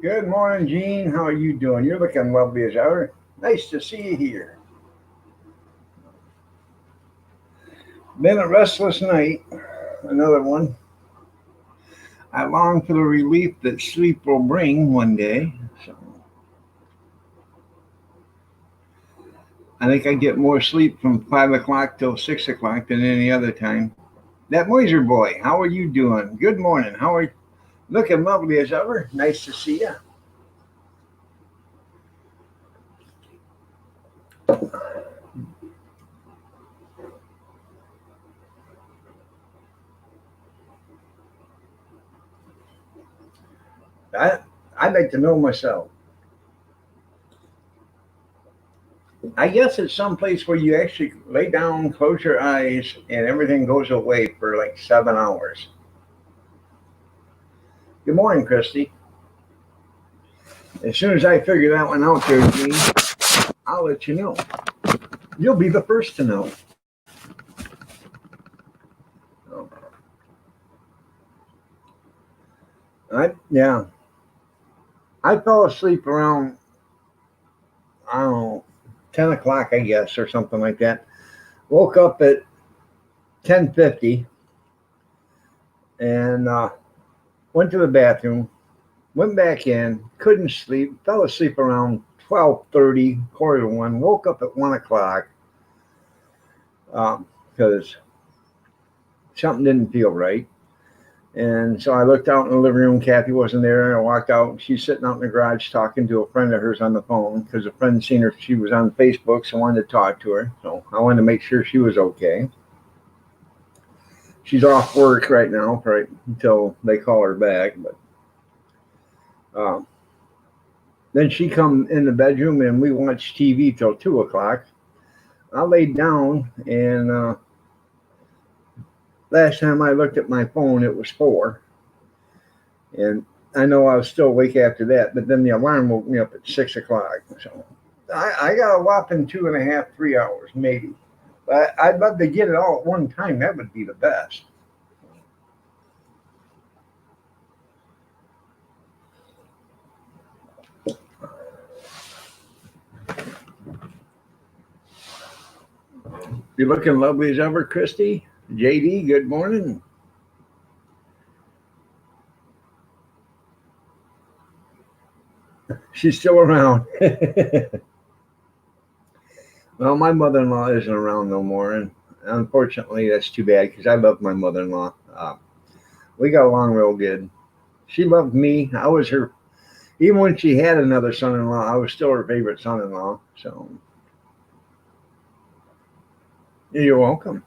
Good morning, Gene. How are you doing? You're looking lovely as ever. Nice to see you here. Been a restless night. Another one. I long for the relief that sleep will bring one day. So I think I get more sleep from 5 o'clock till 6 o'clock than any other time. That Moiser boy, how are you doing? Good morning. How are you? Looking lovely as ever. Nice to see you. I I'd like to know myself. I guess it's someplace where you actually lay down, close your eyes, and everything goes away for like 7 hours. Good morning, Christy. As soon as I figure that one out there, Gene, I'll let you know. You'll be the first to know. So, yeah, I fell asleep around, I don't know, 10 o'clock, I guess, or something like that. Woke up at 10:50 and went to the bathroom, went back in, couldn't sleep, fell asleep around 12:30, quarter to 1, woke up at 1 o'clock because something didn't feel right. And so I looked out in the living room. Kathy wasn't there. I walked out. She's sitting out in the garage talking to a friend of hers on the phone because a friend seen her. She was on Facebook, so I wanted to talk to her. So I wanted to make sure she was okay. She's off work right now, right until they call her back. But um, then she come in the bedroom and we watched TV till 2 o'clock. I laid down and last time I looked at my phone, it was 4. And I know I was still awake after that, but then the alarm woke me up at 6 o'clock. So I got a whopping 2.5, 3 hours, maybe. But I'd love to get it all at one time. That would be the best. You're looking lovely as ever, Christy. JD, good morning. She's still around. Well, my mother-in-law isn't around no more, and unfortunately, that's too bad because I love my mother-in-law. We got along real good. She loved me. I was her. Even when she had another son-in-law, I was still her favorite son-in-law. So you're welcome.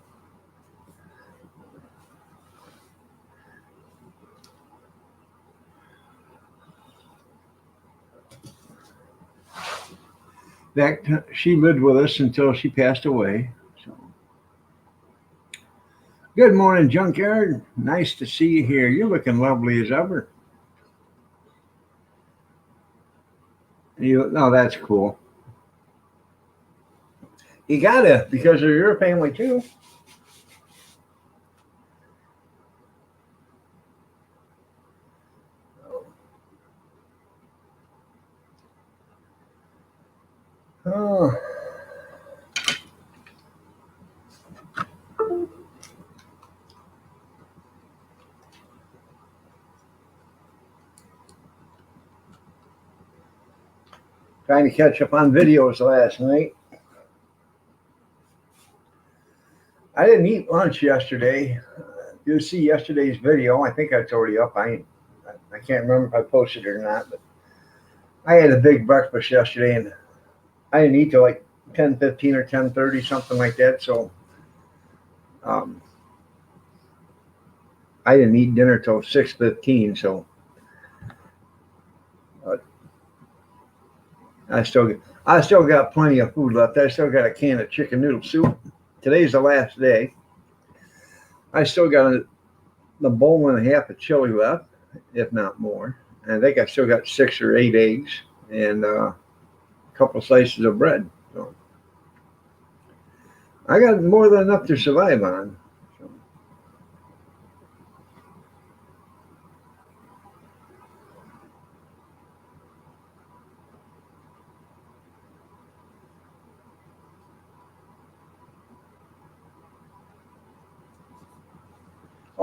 That she lived with us until she passed away. So good morning, Junkyard. Nice to see you here. You're looking lovely as ever. No, that's cool. You gotta because they're your family too. Oh, trying to catch up on videos last night. I didn't eat lunch yesterday. You see yesterday's video. I think it's already up. I can't remember if I posted it or not, but I had a big breakfast yesterday, and I didn't eat till like 10:15 or 10:30, something like that. So um, I didn't eat dinner till 6:15. So uh, I still got plenty of food left. I still got a can of chicken noodle soup. Today's the last day. I still got the bowl and a half of chili left, if not more. And I think I still got 6 or 8 eggs and a couple slices of bread. So I got more than enough to survive on. So,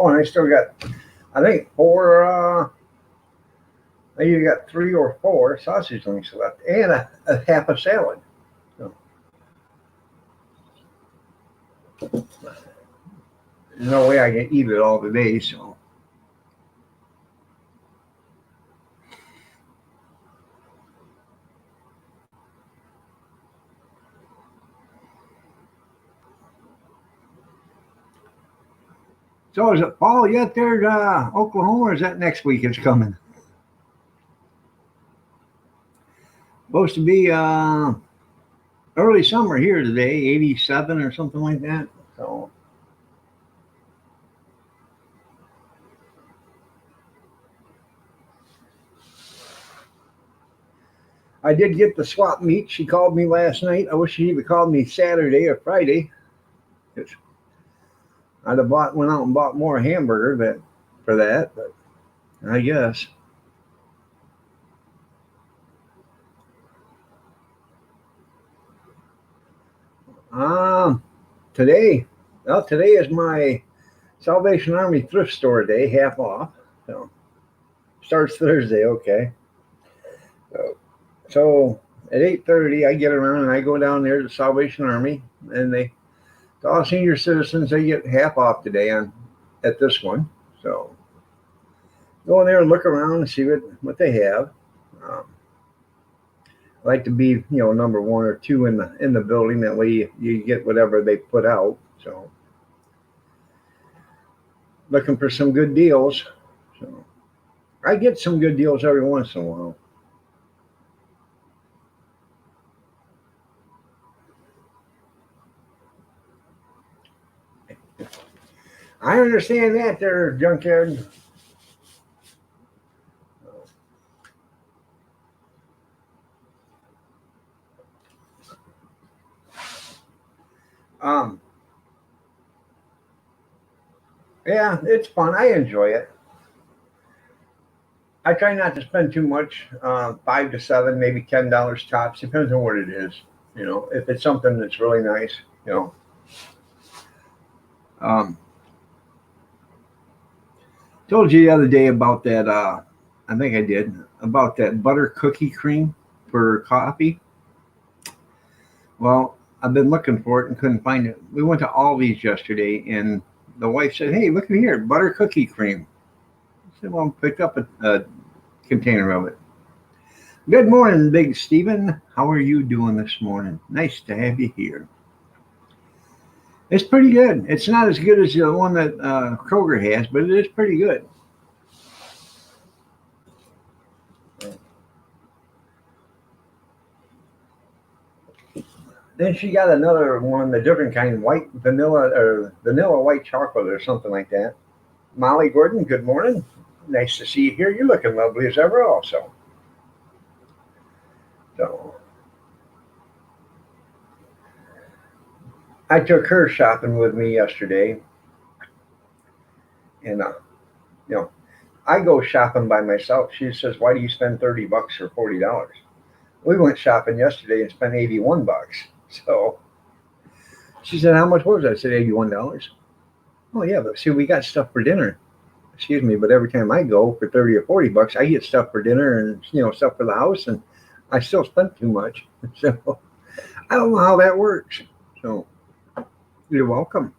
Oh, and I still got, I think I either got 3 or 4 sausage links left, and a half a salad. So, there's no way I can eat it all today. So is it fall yet there in Oklahoma, or is that next week it's coming? Supposed to be early summer here today, 87 or something like that. So I did get the swap meet. She called me last night. I wish she even called me Saturday or Friday. I'd have went out and bought more hamburger for that, but I guess. Um, today, well, today is my Salvation Army thrift store day, half off. So starts Thursday, okay. So at 8:30, I get around and I go down there to Salvation Army, and all senior citizens, they get half off today at this one. So go in there and look around and see what they have. Um, I like to be, number 1 or 2 in the building. That way you get whatever they put out. So looking for some good deals. So I get some good deals every once in a while. I understand that there, junkyard. Um, yeah, it's fun. I enjoy it. I try not to spend too much. 5 to 7, maybe $10 tops. Depends on what it is. If it's something that's really nice, Um, told you the other day about that. I think I did about that butter cookie cream for coffee. Well, I've been looking for it and couldn't find it. We went to Aldi's yesterday, and the wife said, "Hey, look at here, butter cookie cream." I said, "Well, pick up a container of it." Good morning, Big Steven. How are you doing this morning? Nice to have you here. It's pretty good. It's not as good as the one that Kroger has, but it is pretty good. Then she got another one, a different kind, white vanilla or vanilla white chocolate or something like that. Molly Gordon, good morning. Nice to see you here. You're looking lovely as ever, also. So I took her shopping with me yesterday, and you know, I go shopping by myself. She says, "Why do you spend $30 or $40?" We went shopping yesterday and spent $81. So she said, "How much was that?" I said, $81. Oh yeah, but see, we got stuff for dinner. Excuse me, but every time I go for 30 or $40, I get stuff for dinner and stuff for the house, and I still spent too much. So I don't know how that works. So you're welcome.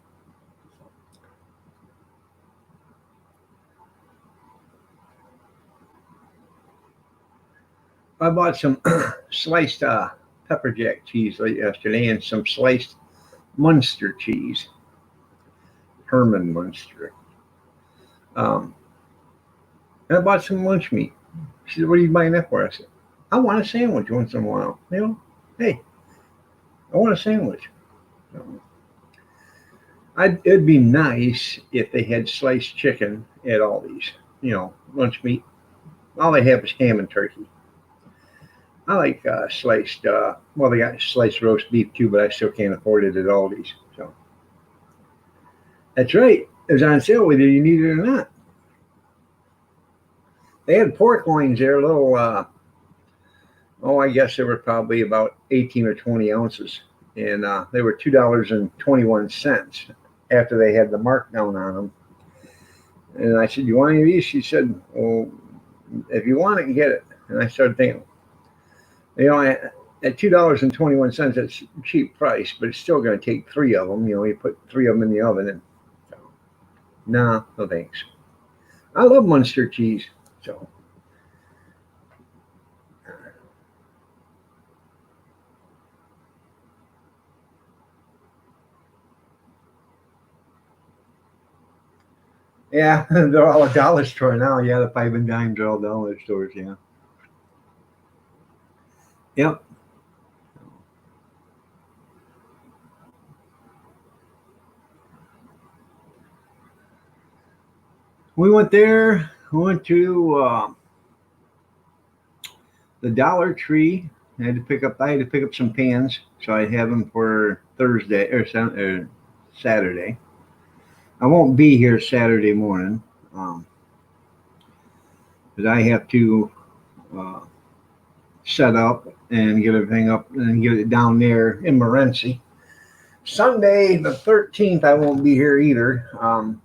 I bought some sliced pepper jack cheese late yesterday and some sliced Munster cheese, Herman Munster. Um, and I bought some lunch meat. She said, "What are you buying that for?" I said, "I want a sandwich once in a while. Hey, I want a sandwich." So, it'd be nice if they had sliced chicken at Aldi's, lunch meat. All they have is ham and turkey. I like sliced, well, they got sliced roast beef too, but I still can't afford it at Aldi's. So that's right. It was on sale whether you need it or not. They had pork loins there, a little, I guess they were probably about 18 or 20 ounces. And they were $2.21 after they had the markdown on them. And I said, "You want any of these?" She said, "Well, if you want it, get it." And I started thinking, you know, at $2.21, it's a cheap price, but it's still going to take three of them. You know, you put three of them in the oven, and so, nah, no thanks. I love Munster cheese, so yeah, they're all a dollar store now. Yeah, the five and dimes are all dollar stores. Yeah, yep. We went there. We went to the Dollar Tree. I had to pick up some pans, so I have them for Thursday or Saturday. I won't be here Saturday morning because I have to uh, set up and get everything up and get it down there in Morenci. Sunday the 13th, I won't be here either.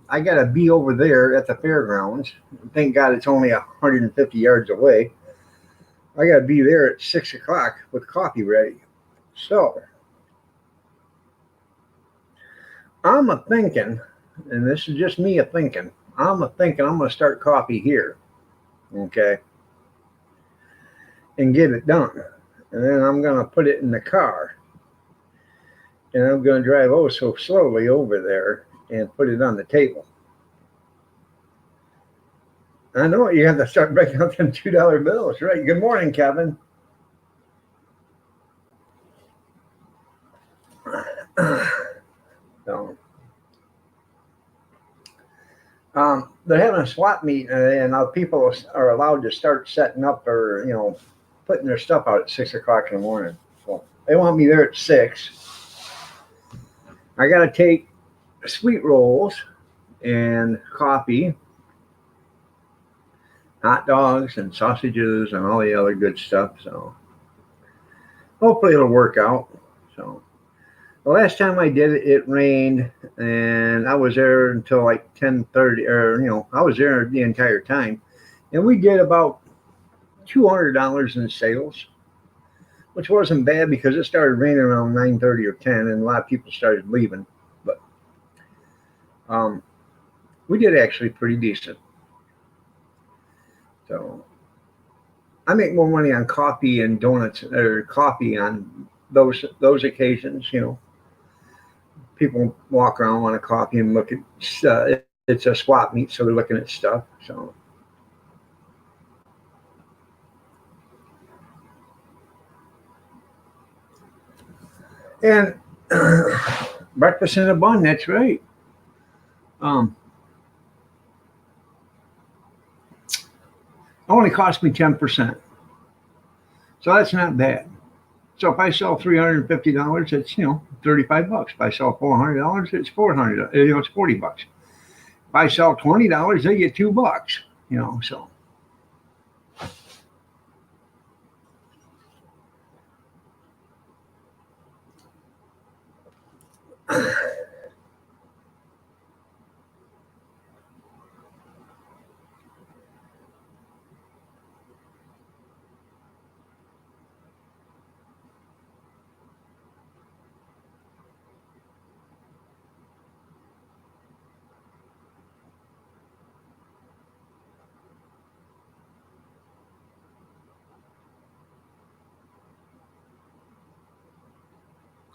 I got to be over there at the fairgrounds. Thank God it's only 150 yards away. I got to be there at 6 o'clock with coffee ready. So I'm a thinking, and this is just me a thinking. I'm a thinking I'm going to start coffee here, okay, and get it done, and then I'm going to put it in the car, and I'm going to drive oh so slowly over there and put it on the table. I know you have to start breaking up them $2 bills, right? Good morning, Kevin. So, they're having a swap meet, and now people are allowed to start setting up or putting their stuff out at 6 o'clock in the morning. So they want me there at 6. I got to take sweet rolls and coffee, hot dogs and sausages and all the other good stuff. So hopefully it'll work out. So the last time I did it, it rained, and I was there until like 10:30, or I was there the entire time, and we did about $200 in sales, which wasn't bad because it started raining around 9:30 or 10, and a lot of people started leaving. But um, we did actually pretty decent. So I make more money on coffee and donuts or coffee on those occasions. People walk around want a coffee and look at. It's a swap meet, so they're looking at stuff. So and breakfast in a bun. That's right. Um, only cost me 10%, so that's not bad. So if I sell $350, it's $35. If I sell $400, it's $400. It's $40. If I sell $20, they get $2. So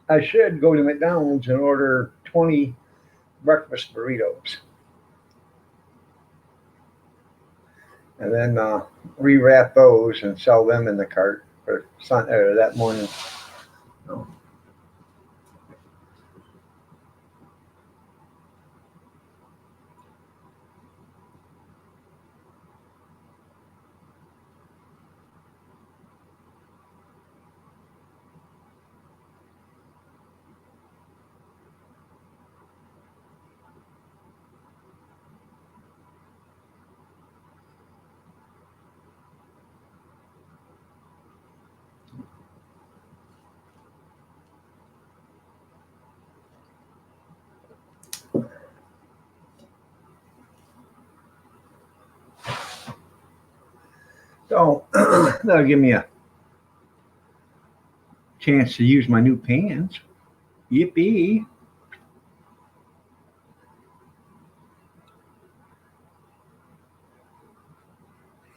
I should go to McDonald's and order 20 breakfast burritos, and then rewrap those and sell them in the cart for that morning. So, So that'll give me a chance to use my new pants. Yippee.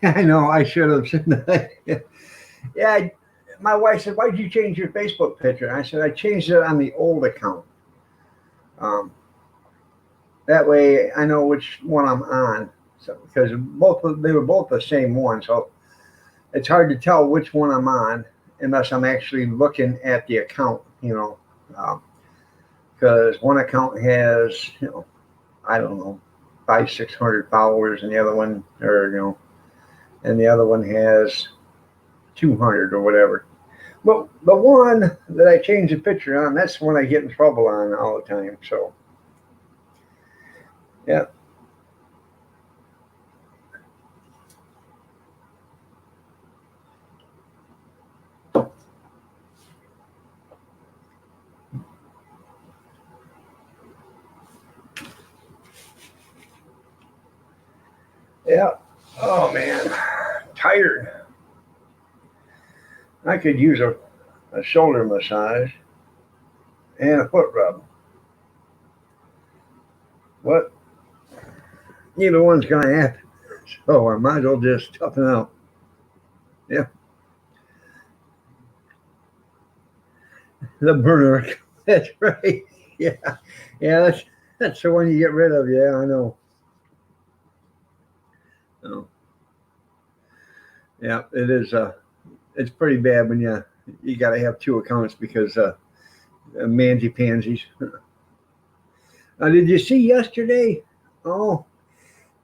I know I should have, shouldn't I? Yeah, my wife said, "Why'd you change your Facebook picture?" And I said, "I changed it on the old account. Um, that way I know which one I'm on." So because they were both the same one, so it's hard to tell which one I'm on unless I'm actually looking at the account. Because one account has, I don't know, 500-600 followers, and the other one, and the other one has 200 or whatever. But the one that I change the picture on, that's the one I get in trouble on all the time. So, yeah. Yeah. Oh, man. Tired. I could use a shoulder massage and a foot rub. But neither one's going to happen. So I might as well just toughen out. Yeah. The burner. That's right. Yeah. Yeah, that's the one you get rid of. Yeah, I know. Oh. Yeah, it is. It's pretty bad when you got to have two accounts because mangy pansies. Did you see yesterday? Oh,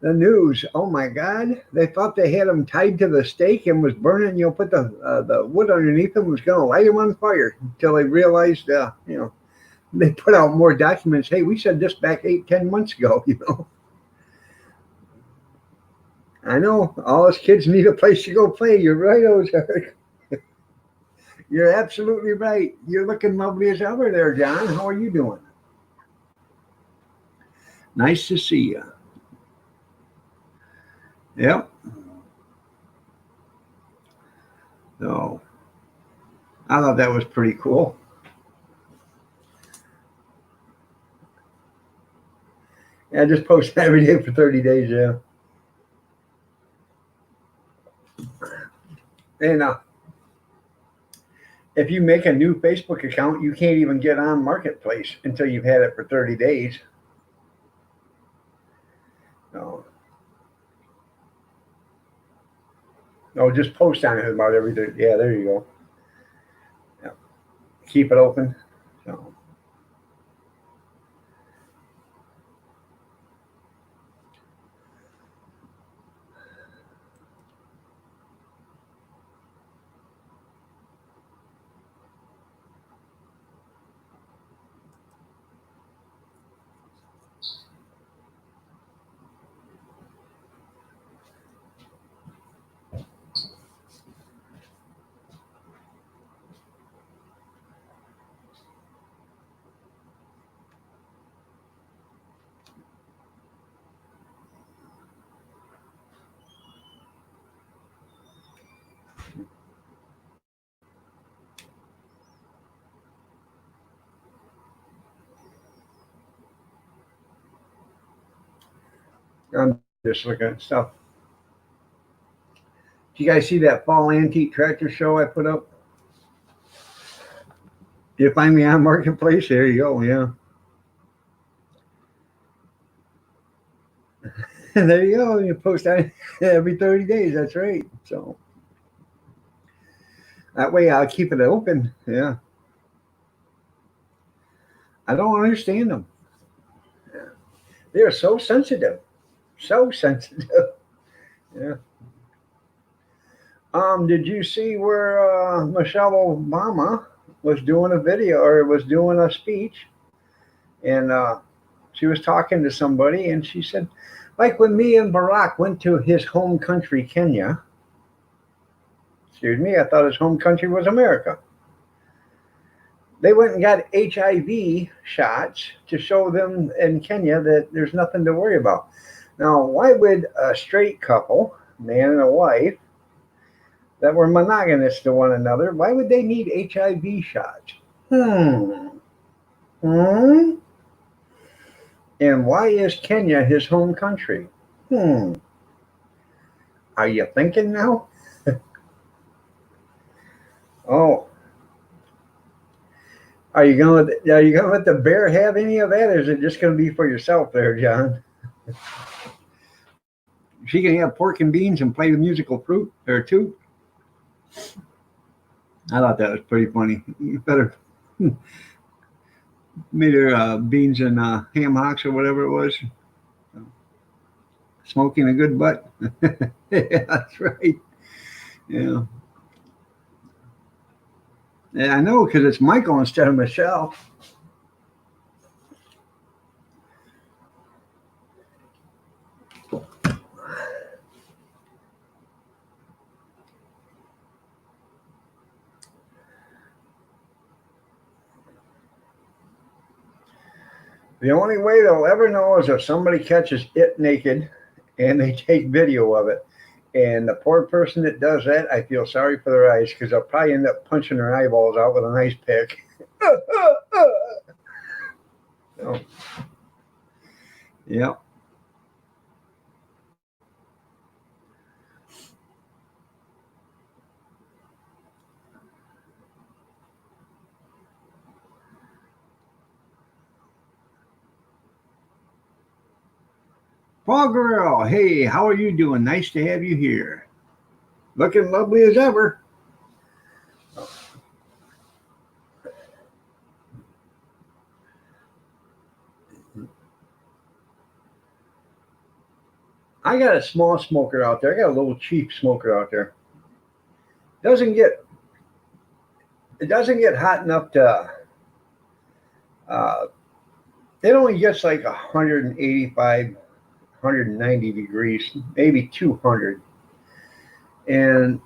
the news. Oh my God! They thought they had him tied to the stake and was burning. Put the wood underneath him was going to light him on fire until they realized. They put out more documents. Hey, we said this back 8-10 months ago. I know all us kids need a place to go play. You're right, Ozark. You're absolutely right. You're looking lovely as ever there, John. How are you doing? Nice to see you. Yep. So I thought that was pretty cool. Yeah, just post every day for 30 days. Yeah. And if you make a new Facebook account, you can't even get on Marketplace until you've had it for 30 days. So, no, just post on it about every 30. Yeah, there you go. Yeah. Keep it open. So, I'm just looking at stuff. Do you guys see that fall antique tractor show I put up? You find me on Marketplace? There you go. Yeah. And there you go. You post that every 30 days. That's right. So that way I'll keep it open. Yeah. I don't understand them. They're so sensitive. So sensitive. Yeah. Did you see where Michelle Obama was doing a video or was doing a speech, and she was talking to somebody, and she said, like when me and Barack went to his home country, Kenya. Excuse me, I thought his home country was America. They went and got HIV shots to show them in Kenya that there's nothing to worry about. Now, why would a straight couple, man and a wife, that were monogamous to one another, why would they need HIV shots? Hmm. Hmm. And why is Kenya his home country? Hmm. Are you thinking now? Oh, are you gonna let the bear have any of that, or is it just gonna be for yourself there, John? She can have pork and beans and play the musical flute there too. I thought that was pretty funny. You better made her beans and ham hocks or whatever it was. Smoking a good butt. Yeah, that's right. Yeah. Yeah, I know because it's Michael instead of Michelle. The only way they'll ever know is if somebody catches it naked and they take video of it. And the poor person that does that, I feel sorry for their eyes because they'll probably end up punching their eyeballs out with an ice pick. Oh, yeah. Paul Guerrero, hey, how are you doing? Nice to have you here. Looking lovely as ever. I got a small smoker out there. I got a little cheap smoker out there. Doesn't get it doesn't get hot enough to. Uh, it only gets like 185, 190 degrees, maybe 200, and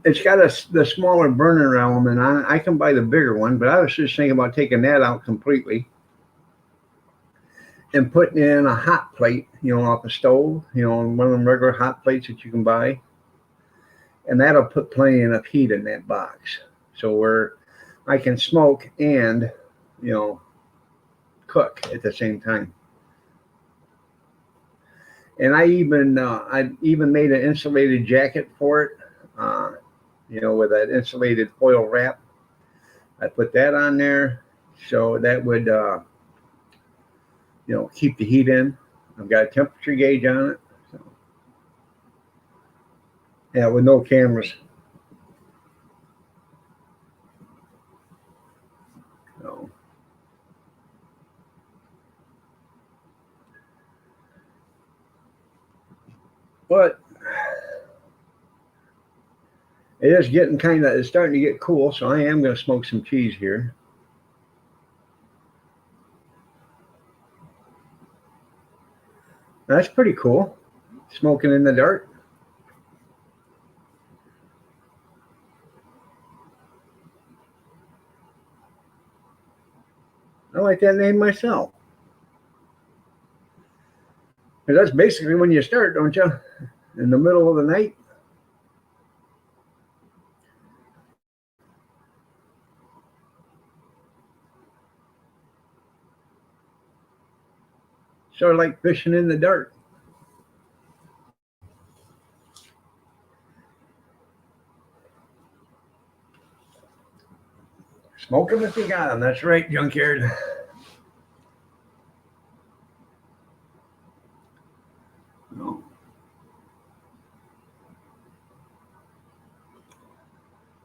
it's got the smaller burner element on it. I can buy the bigger one, but I was just thinking about taking that out completely and putting in a hot plate, off the stove, one of them regular hot plates that you can buy, and that'll put plenty enough heat in that box, so where I can smoke and you know cook at the same time. And I even made an insulated jacket for it, uh, with that insulated foil wrap. I put that on there, so that would keep the heat in. I've got a temperature gauge on it. So, yeah, with no cameras. So, but it is getting it's starting to get cool, so I am going to smoke some cheese here. That's pretty cool. Smoking in the dark. I like that name myself. Because that's basically when you start, don't you? In the middle of the night. Sort of like fishing in the dark. Smoke them if you got them. That's right, junkyard. No.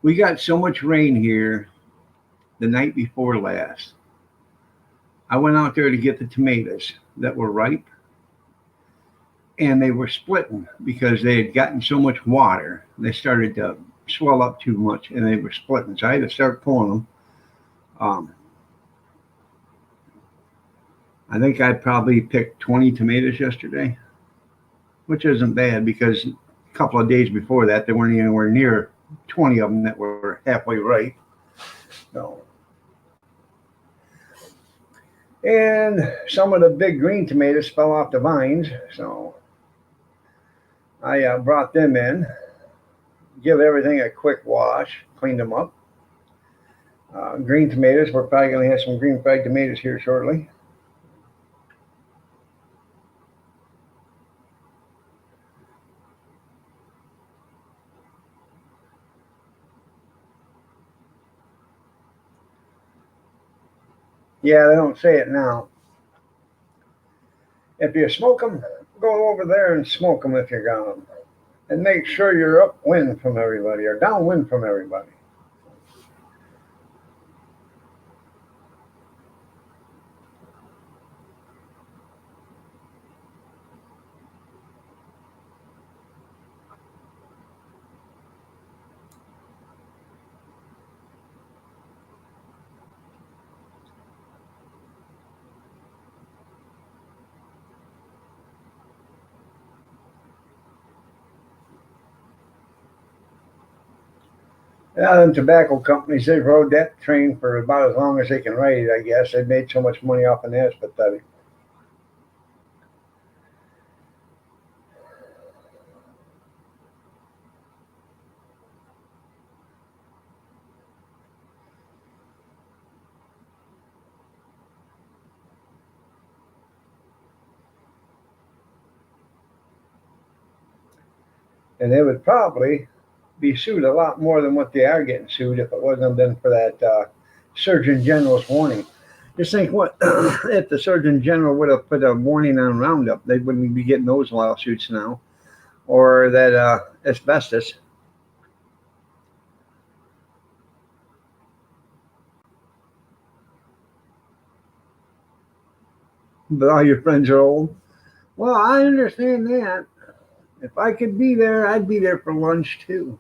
We got so much rain here the night before last. I went out there to get the tomatoes that were ripe, and they were splitting because they had gotten so much water. They started to swell up too much, and they were splitting. So I had to start pulling them. Um, I think I probably picked 20 tomatoes yesterday, which isn't bad because a couple of days before that, there weren't anywhere near 20 of them that were halfway ripe. So, and some of the big green tomatoes fell off the vines, so I brought them in. give everything a quick wash, cleaned them up. Green tomatoes, we're probably going to have some green fried tomatoes here shortly. Yeah, they don't say it now. If you smoke them, go over there and smoke them if you're gone. And make sure you're upwind from everybody or downwind from everybody. Yeah, them tobacco companies, they've rode that train for about as long as they can ride it, I guess. They've made so much money off of that, it's pathetic. And they would probably be sued a lot more than what they are getting sued if it wasn't been for that Surgeon General's warning. Just think what if the Surgeon General would have put a warning on Roundup, they wouldn't be getting those lawsuits now. Or that asbestos. But all your friends are old. Well, I understand that. If I could be there, I'd be there for lunch too.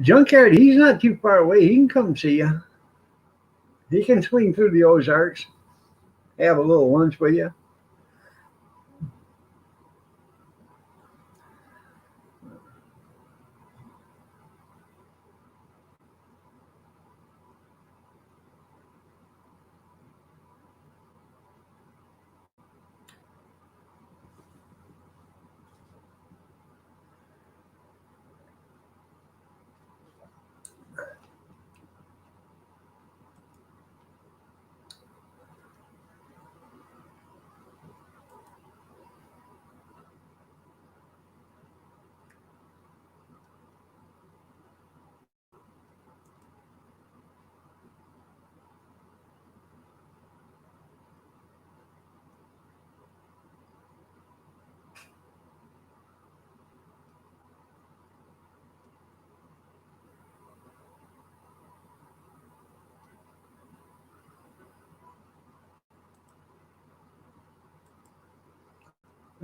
Junkyard, he's not too far away. He can come see you. He can swing through the Ozarks, have a little lunch with you.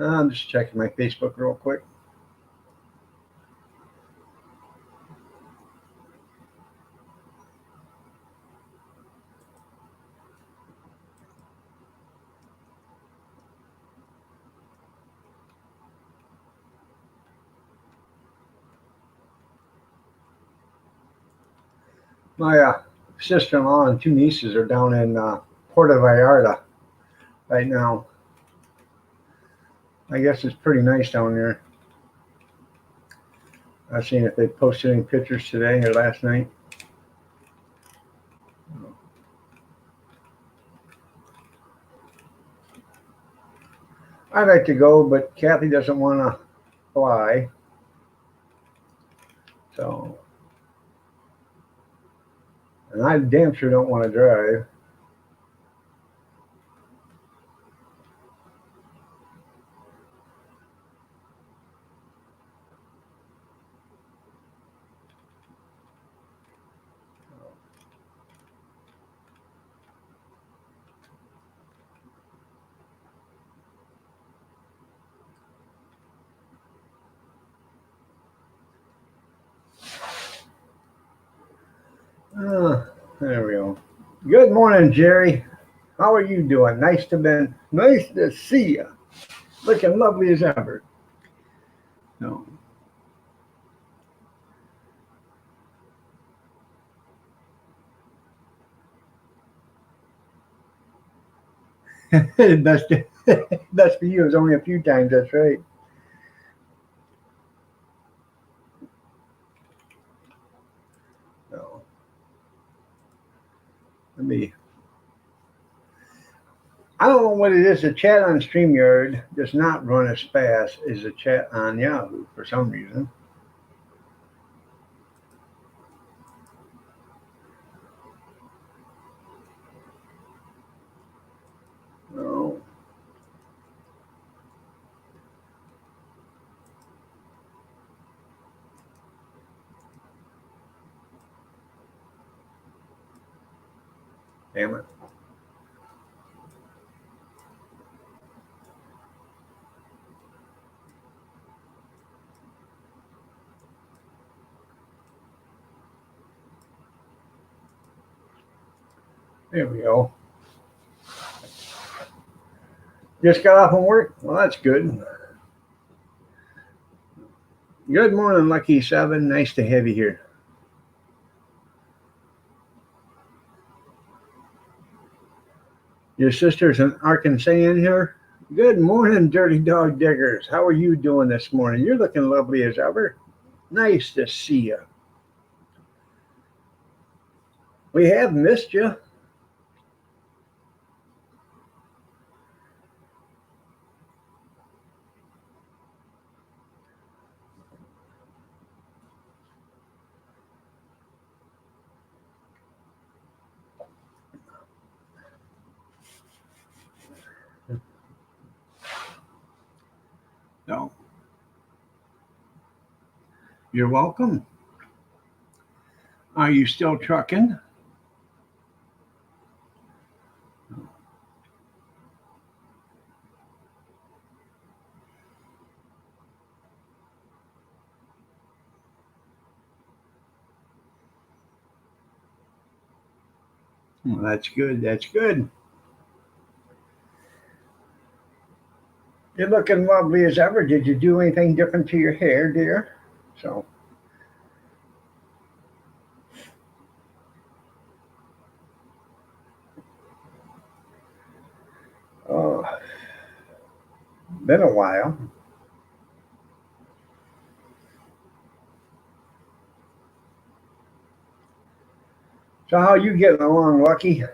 I'm just checking my Facebook real quick. My sister-in-law and two nieces are down in Puerto Vallarta right now. I guess it's pretty nice down there. I've seen if they posted any pictures today or last night. I'd like to go, but Kathy doesn't want to fly. So, and I damn sure don't want to drive. There we go. Good morning, Jerry. How are you doing? Nice to see you. Looking lovely as ever. No. Best That's for you. It's only a few times. That's right. So let me. I don't know what it is. The chat on StreamYard does not run as fast as the chat on Yahoo for some reason. No. Damn it. There we go. Just got off from work? Well, that's good. Good morning, Lucky 7. Nice to have you here. Your sister's an Arkansasian here? Good morning, Dirty Dog Diggers. How are you doing this morning? You're looking lovely as ever. Nice to see you. We have missed you. No. You're welcome. Are you still trucking? Well, that's good. That's good. You're looking lovely as ever. Did you do anything different to your hair, dear? So, uh, been a while. So, how you getting along, Lucky?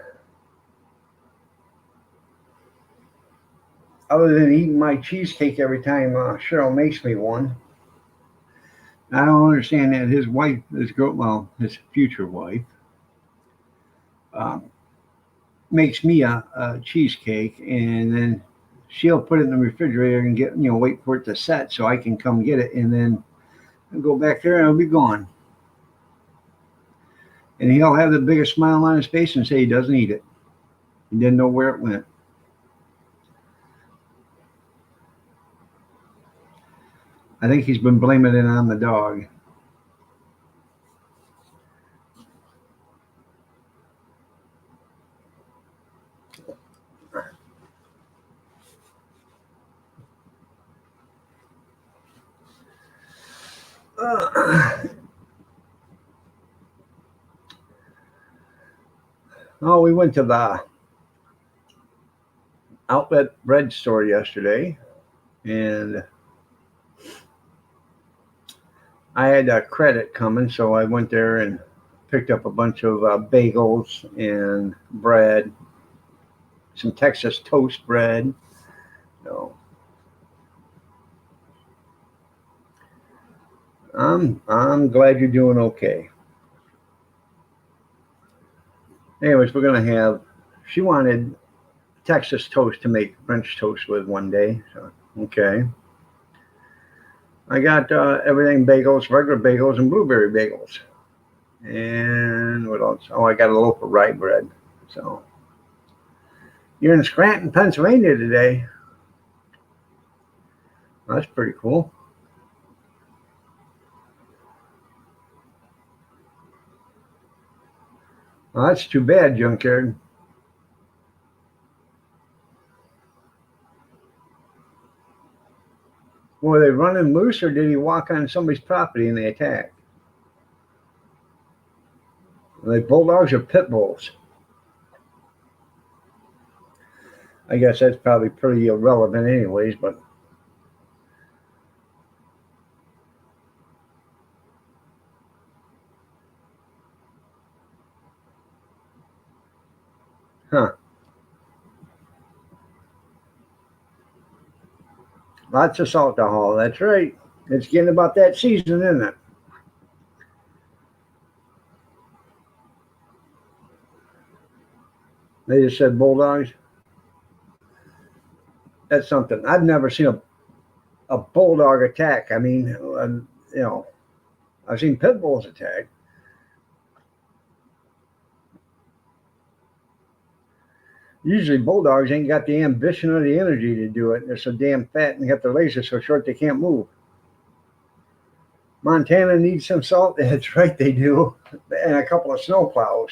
Other than eating my cheesecake every time Cheryl makes me one. I don't understand that. His wife, his future wife, um, makes me a cheesecake, and then she'll put it in the refrigerator and wait for it to set so I can come get it, and then I'll go back there and it'll be gone. And he'll have the biggest smile on his face and say he doesn't eat it. He didn't know where it went. I think he's been blaming it on the dog. Oh, we went to the Outlet bread store yesterday, and I had a credit coming, so I went there and picked up a bunch of bagels and bread, some Texas toast bread. So I'm glad you're doing okay. Anyways, we're gonna have. She wanted Texas toast to make French toast with one day. So okay. I got everything bagels, regular bagels, and blueberry bagels. And what else? Oh, I got a loaf of rye bread. So you're in Scranton, Pennsylvania today. Well, that's pretty cool. Well, that's too bad, Junkyard. Were they running loose, or did he walk on somebody's property and they attacked? Are they bulldogs or pit bulls? I guess that's probably pretty irrelevant anyways, but huh. Lots of alcohol. That's right. It's getting about that season, isn't it? They just said bulldogs. That's something. I've never seen a bulldog attack. I mean, you know, I've seen pit bulls attack. Usually bulldogs ain't got the ambition or the energy to do it. They're so damn fat and got their legs are so short they can't move. Montana needs some salt. That's right, they do. And a couple of snow plows.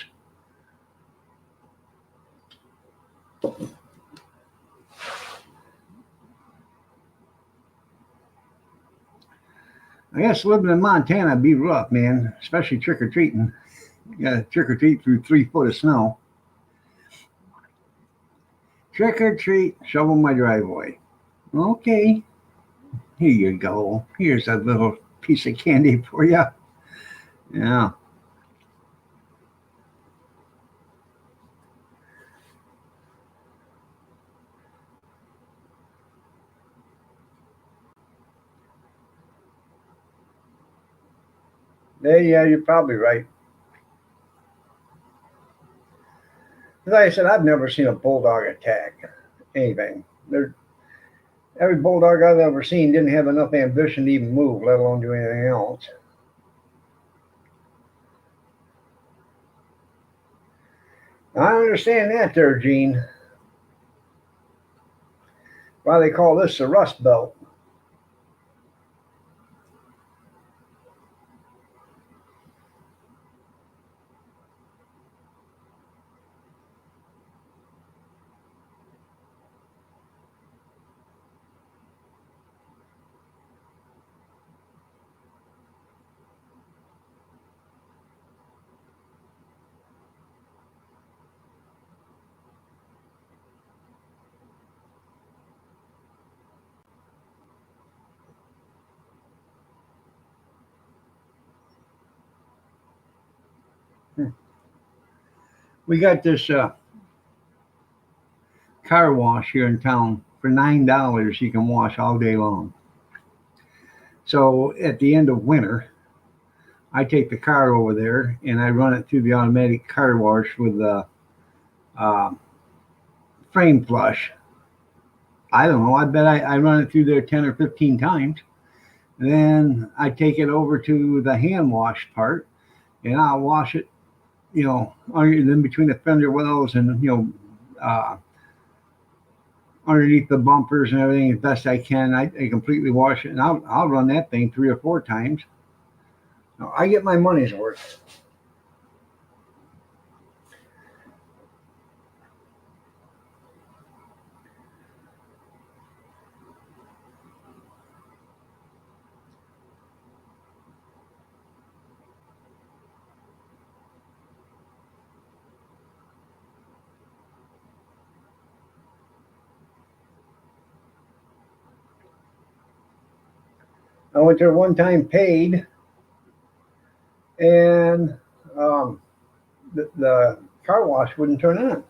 I guess living in Montana would be rough, man, especially trick or treating. You got to trick or treat through 3 foot of snow. Trick or treat, shovel my driveway. Okay, here you go. Here's a little piece of candy for you. Yeah. Yeah, you're probably right. Like I said, I've never seen a bulldog attack anything. Every bulldog I've ever seen didn't have enough ambition to even move, let alone do anything else. I understand that there, Gene. Why they call this the Rust Belt. We got this car wash here in town for $9. You can wash all day long. So at the end of winter, I take the car over there and I run it through the automatic car wash with the uh, frame flush. I don't know. I bet I run it through there 10 or 15 times. Then I take it over to the hand wash part and I'll wash it, in between the fender wells and, underneath the bumpers and everything as best I can. I completely wash it and I'll run that thing 3 or 4 times. I get my money's worth. I went there one time paid, and the car wash wouldn't turn on.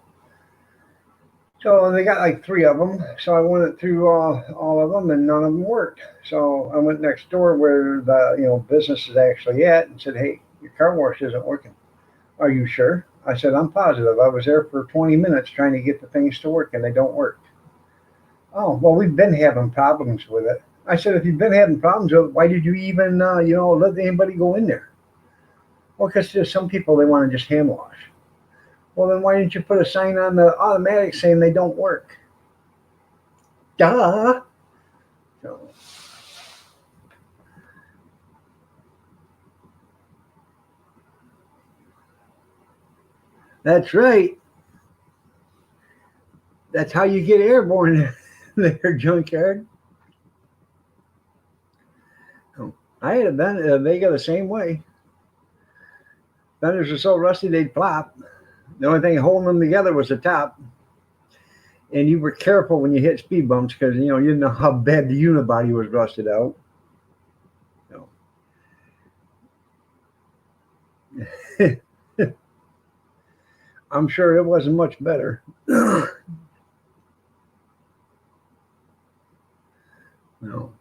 So they got like 3 of them. So I went through all of them, and none of them worked. So I went next door where the business is actually at, and said, "Hey, your car wash isn't working. Are you sure?" I said, "I'm positive. I was there for 20 minutes trying to get the things to work, and they don't work." Oh, well, we've been having problems with it. I said, if you've been having problems with it, why did you even, let anybody go in there? Well, because there's some people, they want to just hand wash. Well, then why didn't you put a sign on the automatic saying they don't work? Duh. So, that's right. That's how you get airborne there, junkyard. I had a Vega the same way. Fenders were so rusty they'd flop. The only thing holding them together was the top. and you were careful when you hit speed bumps because you didn't know how bad the unibody was rusted out. So. I'm sure it wasn't much better. No.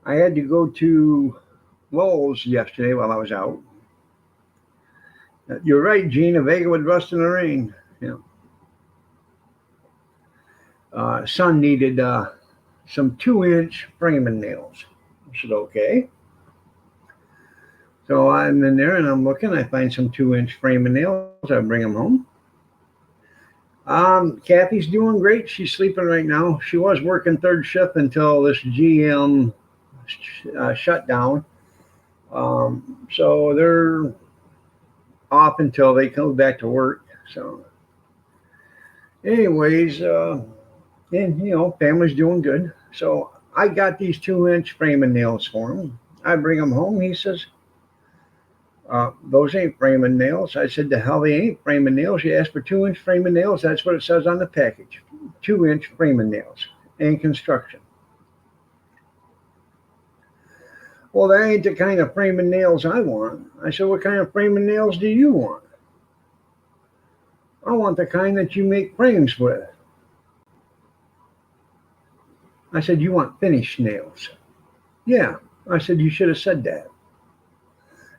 I had to go to Lowe's yesterday while I was out. You're right, Gene. A Vega would rust in the rain. Yeah. Son needed some 2-inch framing nails. I said, okay. So I'm in there and I'm looking. I find some 2-inch framing nails. I bring them home. Kathy's doing great. She's sleeping right now. She was working third shift until this GM shut down. So they're off until they come back to work. So, anyways, and family's doing good. So I got these 2-inch framing nails for him. I bring them home. He says, those ain't framing nails. I said, the hell they ain't framing nails. You asked for 2-inch framing nails. That's what it says on the package. 2-inch framing nails and construction. Well, that ain't the kind of framing nails I want. I said, what kind of framing nails do you want? I want the kind that you make frames with. I said, you want finished nails? Yeah. I said, you should have said that.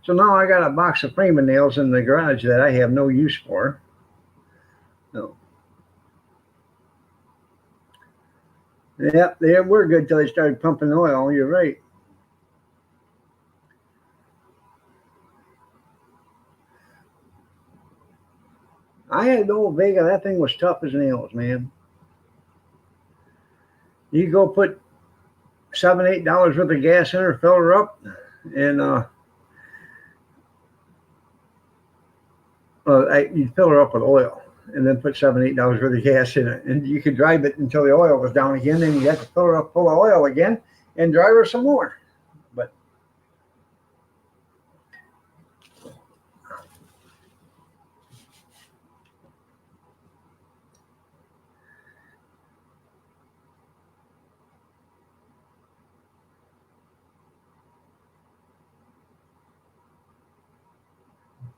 So now I got a box of framing nails in the garage that I have no use for. No. Yep, they were good till they started pumping oil. You're right. I had the old Vega. That thing was tough as nails, man. You go put $7, $8 worth of gas in her, fill her up, and you fill her up with oil, and then put $7, $8 worth of gas in it, and you could drive it until the oil was down again. Then you have to fill her up full of oil again and drive her some more. But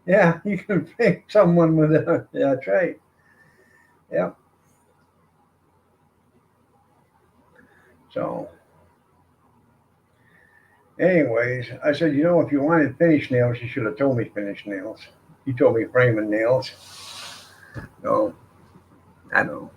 yeah, you can pick someone with a. Yeah, that's right. Yeah. So, anyways, I said, if you wanted finished nails, you should have told me finished nails. You told me framing nails. No, I don't know.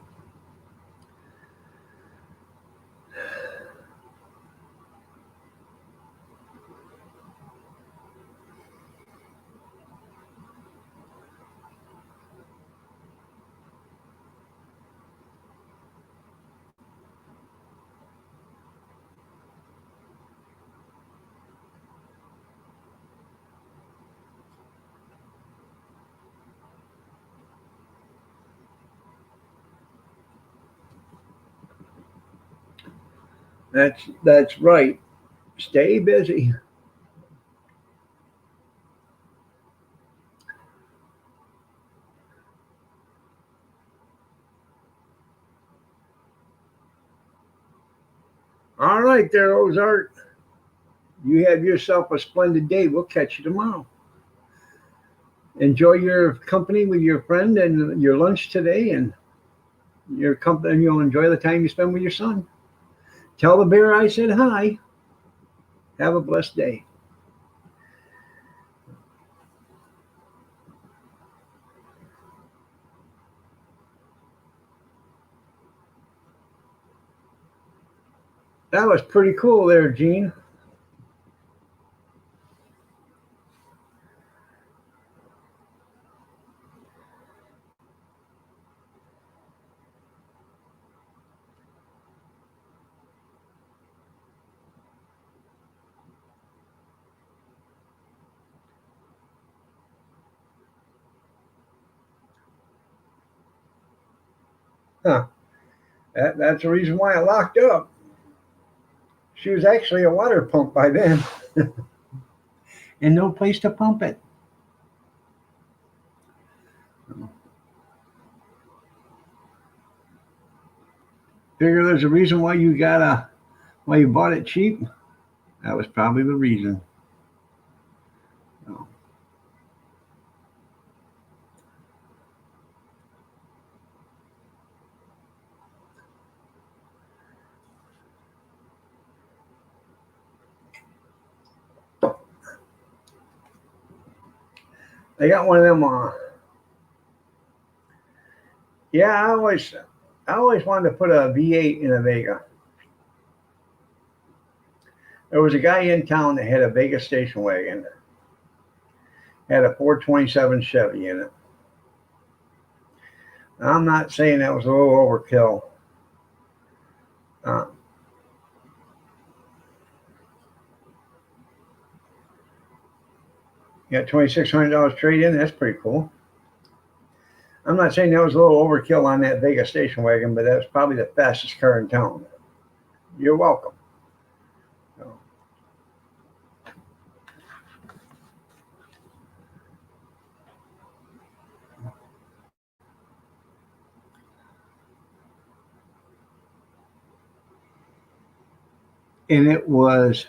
That's right. Stay busy. All right, there, Ozark. You have yourself a splendid day. We'll catch you tomorrow. Enjoy your company with your friend and your lunch today, and your company. You'll enjoy the time you spend with your son. Tell the bear I said hi. Have a blessed day. That was pretty cool there, Gene. Huh. That's the reason why it locked up. She was actually a water pump by then. And no place to pump it. Figure there's a reason why why you bought it cheap. That was probably the reason. They got one of them. Yeah, I always wanted to put a V8 in a Vega. There was a guy in town that had a Vega station wagon, had a 427 Chevy in it. Now, I'm not saying that was a little overkill. You got $2,600 trade in. That's pretty cool. I'm not saying that was a little overkill on that Vega station wagon, but that was probably the fastest car in town. You're welcome. And it was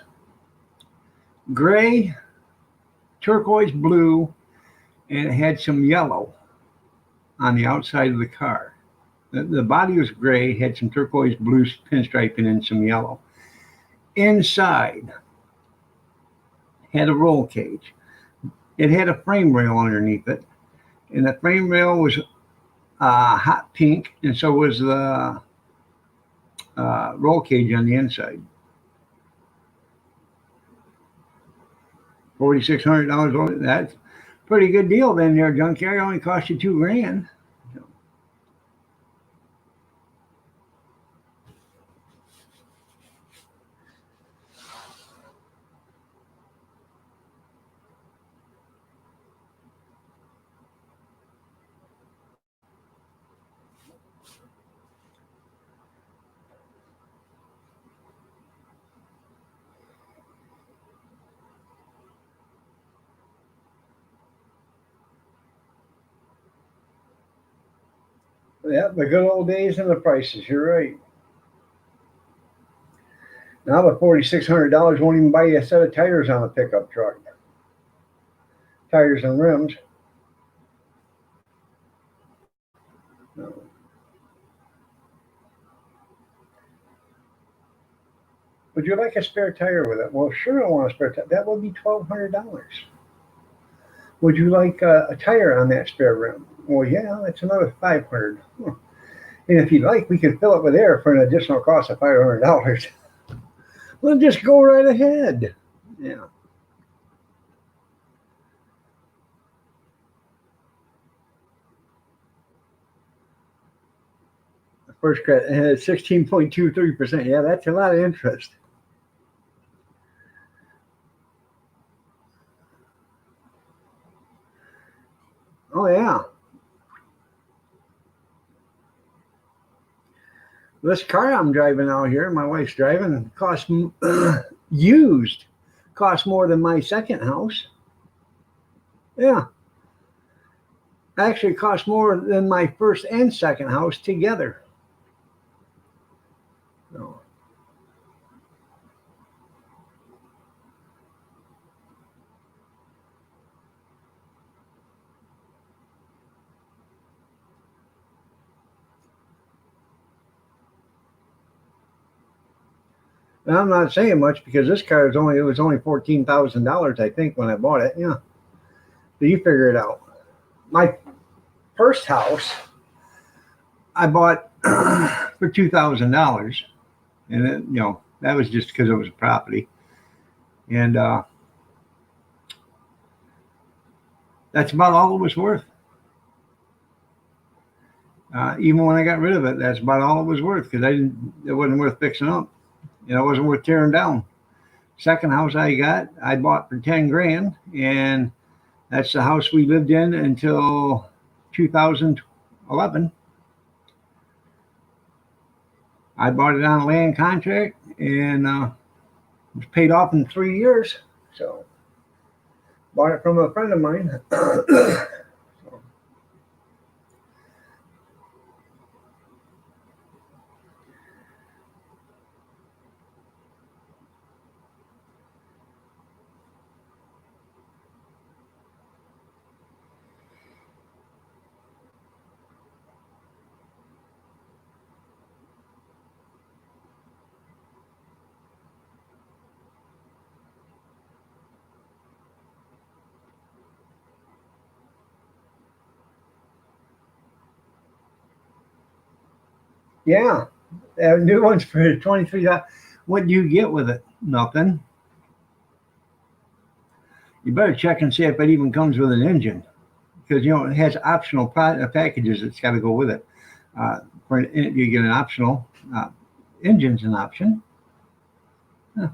gray, turquoise blue, and it had some yellow on the outside of the car. The body was gray, had some turquoise blue pinstriping and some yellow. Inside had a roll cage. It had a frame rail underneath it, and the frame rail was hot pink, and so was the roll cage on the inside. $4,600. That's a pretty good deal then there, junkyard. Only cost you $2,000. Yeah, the good old days and the prices. You're right. Now the $4,600 won't even buy you a set of tires on a pickup truck. Tires and rims. No. Would you like a spare tire with it? Well, sure, I want a spare tire. That would be $1,200. Would you like a tire on that spare rim? Well, yeah, that's another $500. And if you'd like, we could fill it with air for an additional cost of $500. Well, just go right ahead. Yeah. The first credit has 16.23%. Yeah, that's a lot of interest. Oh, yeah. This car I'm driving out here, my wife's driving, costs used, costs more than my second house. Yeah. Actually, costs more than my first and second house together. So. And I'm not saying much because this car is only $14,000, I think, when I bought it. Yeah. So you figure it out. My first house I bought for $2,000, and it, that was just because it was a property, and that's about all it was worth. Even when I got rid of it, that's about all it was worth because it wasn't worth fixing up. It wasn't worth tearing down. Second house I bought for $10,000, and that's the house we lived in until 2011. I bought it on a land contract and it was paid off in 3 years. So bought it from a friend of mine. Yeah, new ones for 23. What do you get with it? Nothing. You better check and see if it even comes with an engine, because it has optional packages that's got to go with it. You get an optional engine's an option. Huh.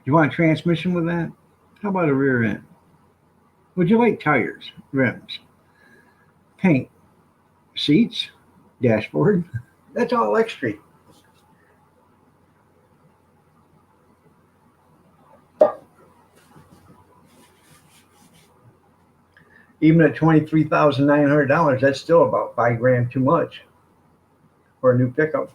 You want a transmission with that? How about a rear end? Would you like tires, rims, paint, seats, dashboard? That's all extra. Even at $23,900, that's still about 5 grand too much for a new pickup.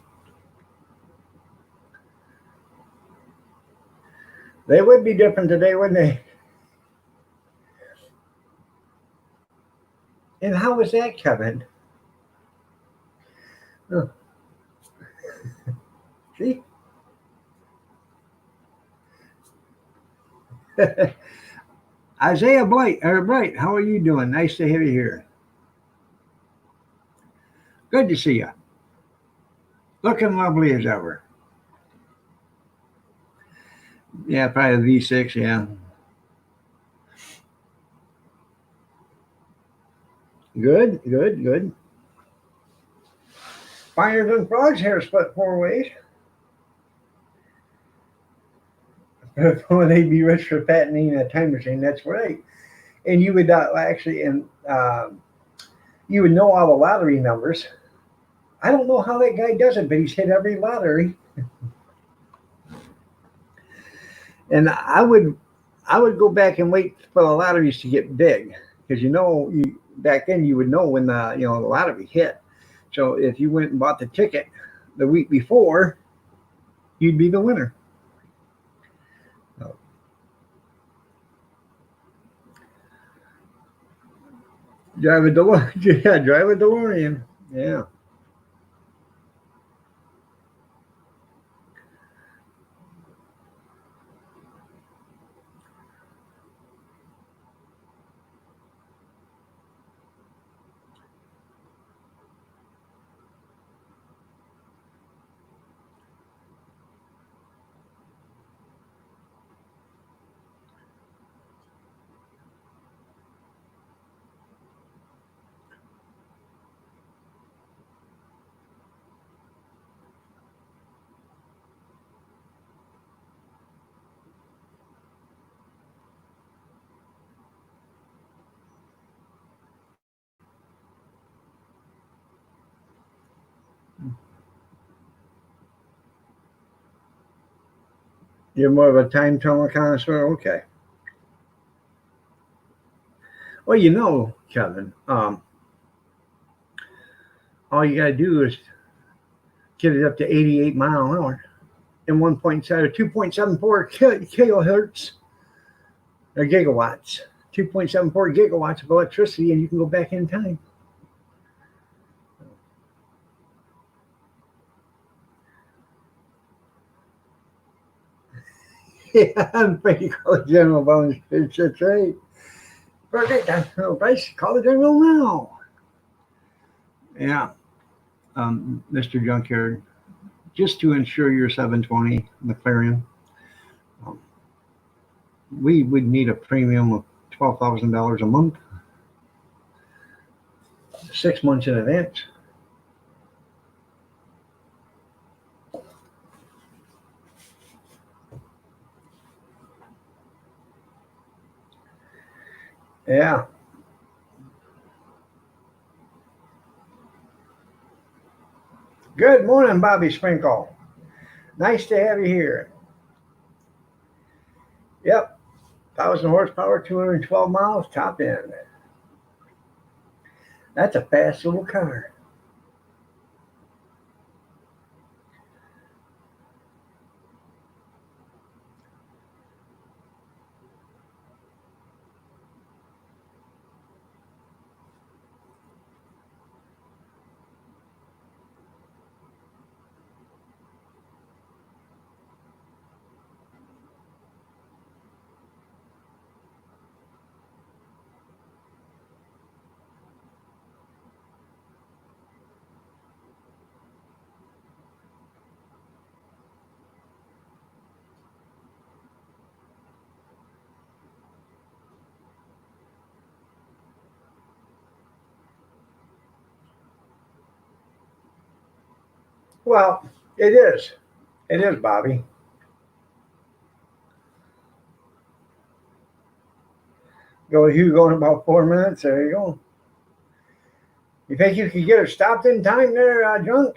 They would be different today, wouldn't they? And how was that, Kevin? Oh, see? Isaiah Bright, how are you doing? Nice to have you here. Good to see you. Looking lovely as ever. Yeah, probably a V6, yeah. Good, good, good. Finer than frog's hair split 4 ways. When they'd be rich for patenting a time machine, that's right. And you would actually, and you would know all the lottery numbers. I don't know how that guy does it, but he's hit every lottery. And I would go back and wait for the lotteries to get big, because back then you would know when the lottery hit. So if you went and bought the ticket the week before, you'd be the winner. So, drive a DeLorean. Yeah, drive a DeLorean. Yeah. You're more of a time travel connoisseur. Okay. Well, Kevin, all you got to do is get it up to 88 mile an hour and 1.7 2.74 kilohertz or gigawatts. 2.74 gigawatts of electricity, and you can go back in time. Yeah, I'm pretty call the general bonus. That's right. Perfect. Bryce, call the general now. Yeah, Mr. Junkyard, just to insure your 720 McLaren, um, we would need a premium of $12,000 a month, 6 months in advance. Yeah, Good morning, Bobby Sprinkle. Nice to have you here. Yep, 1,000 horsepower, 212 miles, top end. That's a fast little car. Well, it is. It is, Bobby. Go Hugo in about 4 minutes. There you go. You think you could get her stopped in time there, Junk?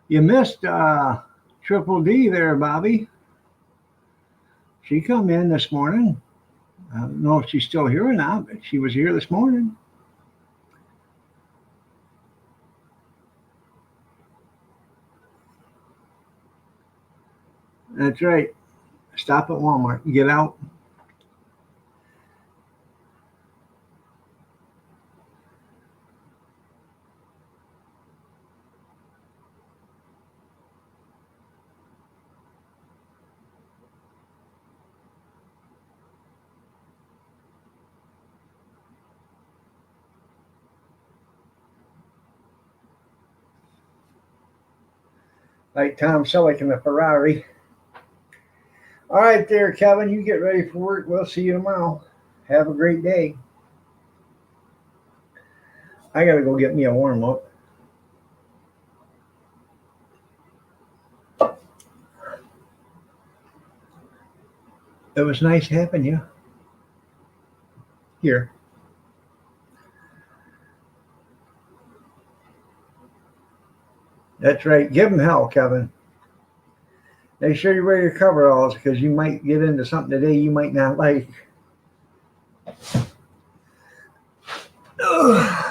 You missed Triple D there, Bobby. She come in this morning. I don't know if she's still here or not, but she was here this morning. That's right. Stop at Walmart. Get out. Like Tom Selleck in the Ferrari. All right, there, Kevin. You get ready for work. We'll see you tomorrow. Have a great day. I got to go get me a warm up. It was nice having you here. That's right. Give them hell, Kevin. Make sure you wear your coveralls because you might get into something today you might not like. Ugh.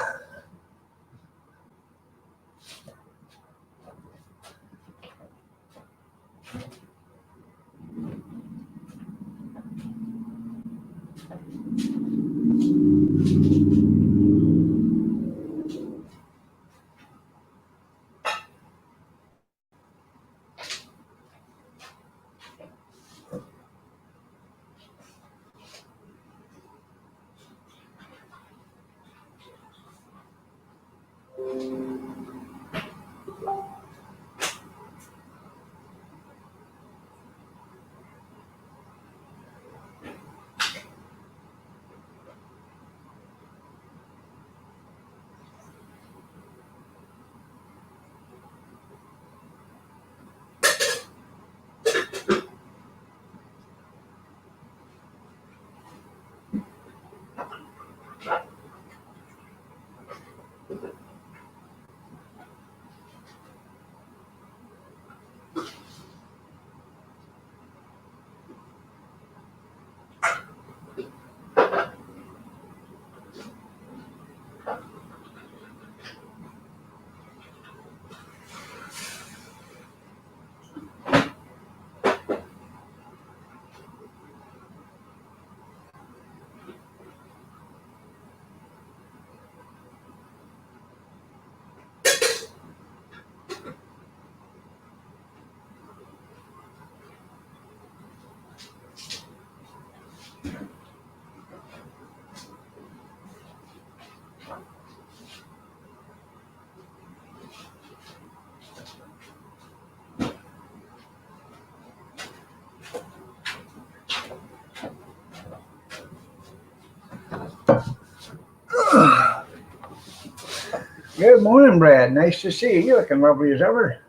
Good morning, Brad. Nice to see you. You looking lovely as ever.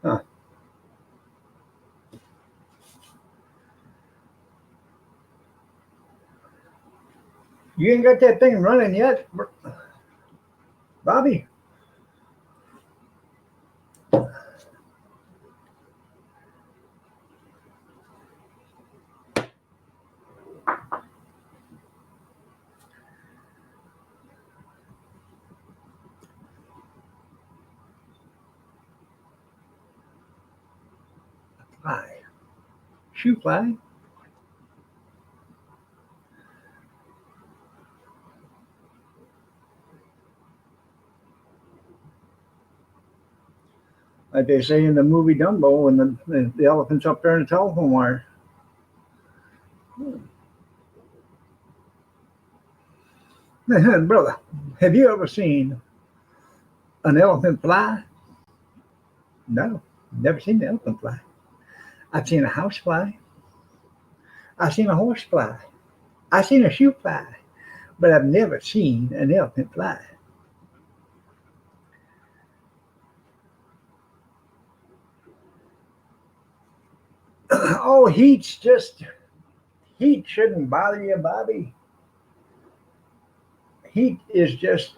Huh. You ain't got that thing running yet, Bobby? Fly. Shoe fly. Like they say in the movie Dumbo when the elephant's up there in the telephone wire. Brother, have you ever seen an elephant fly? No, never seen an elephant fly. I've seen a house fly. I've seen a horse fly. I've seen a shoe fly, but I've never seen an elephant fly. Oh, heat shouldn't bother you, Bobby. Heat is just,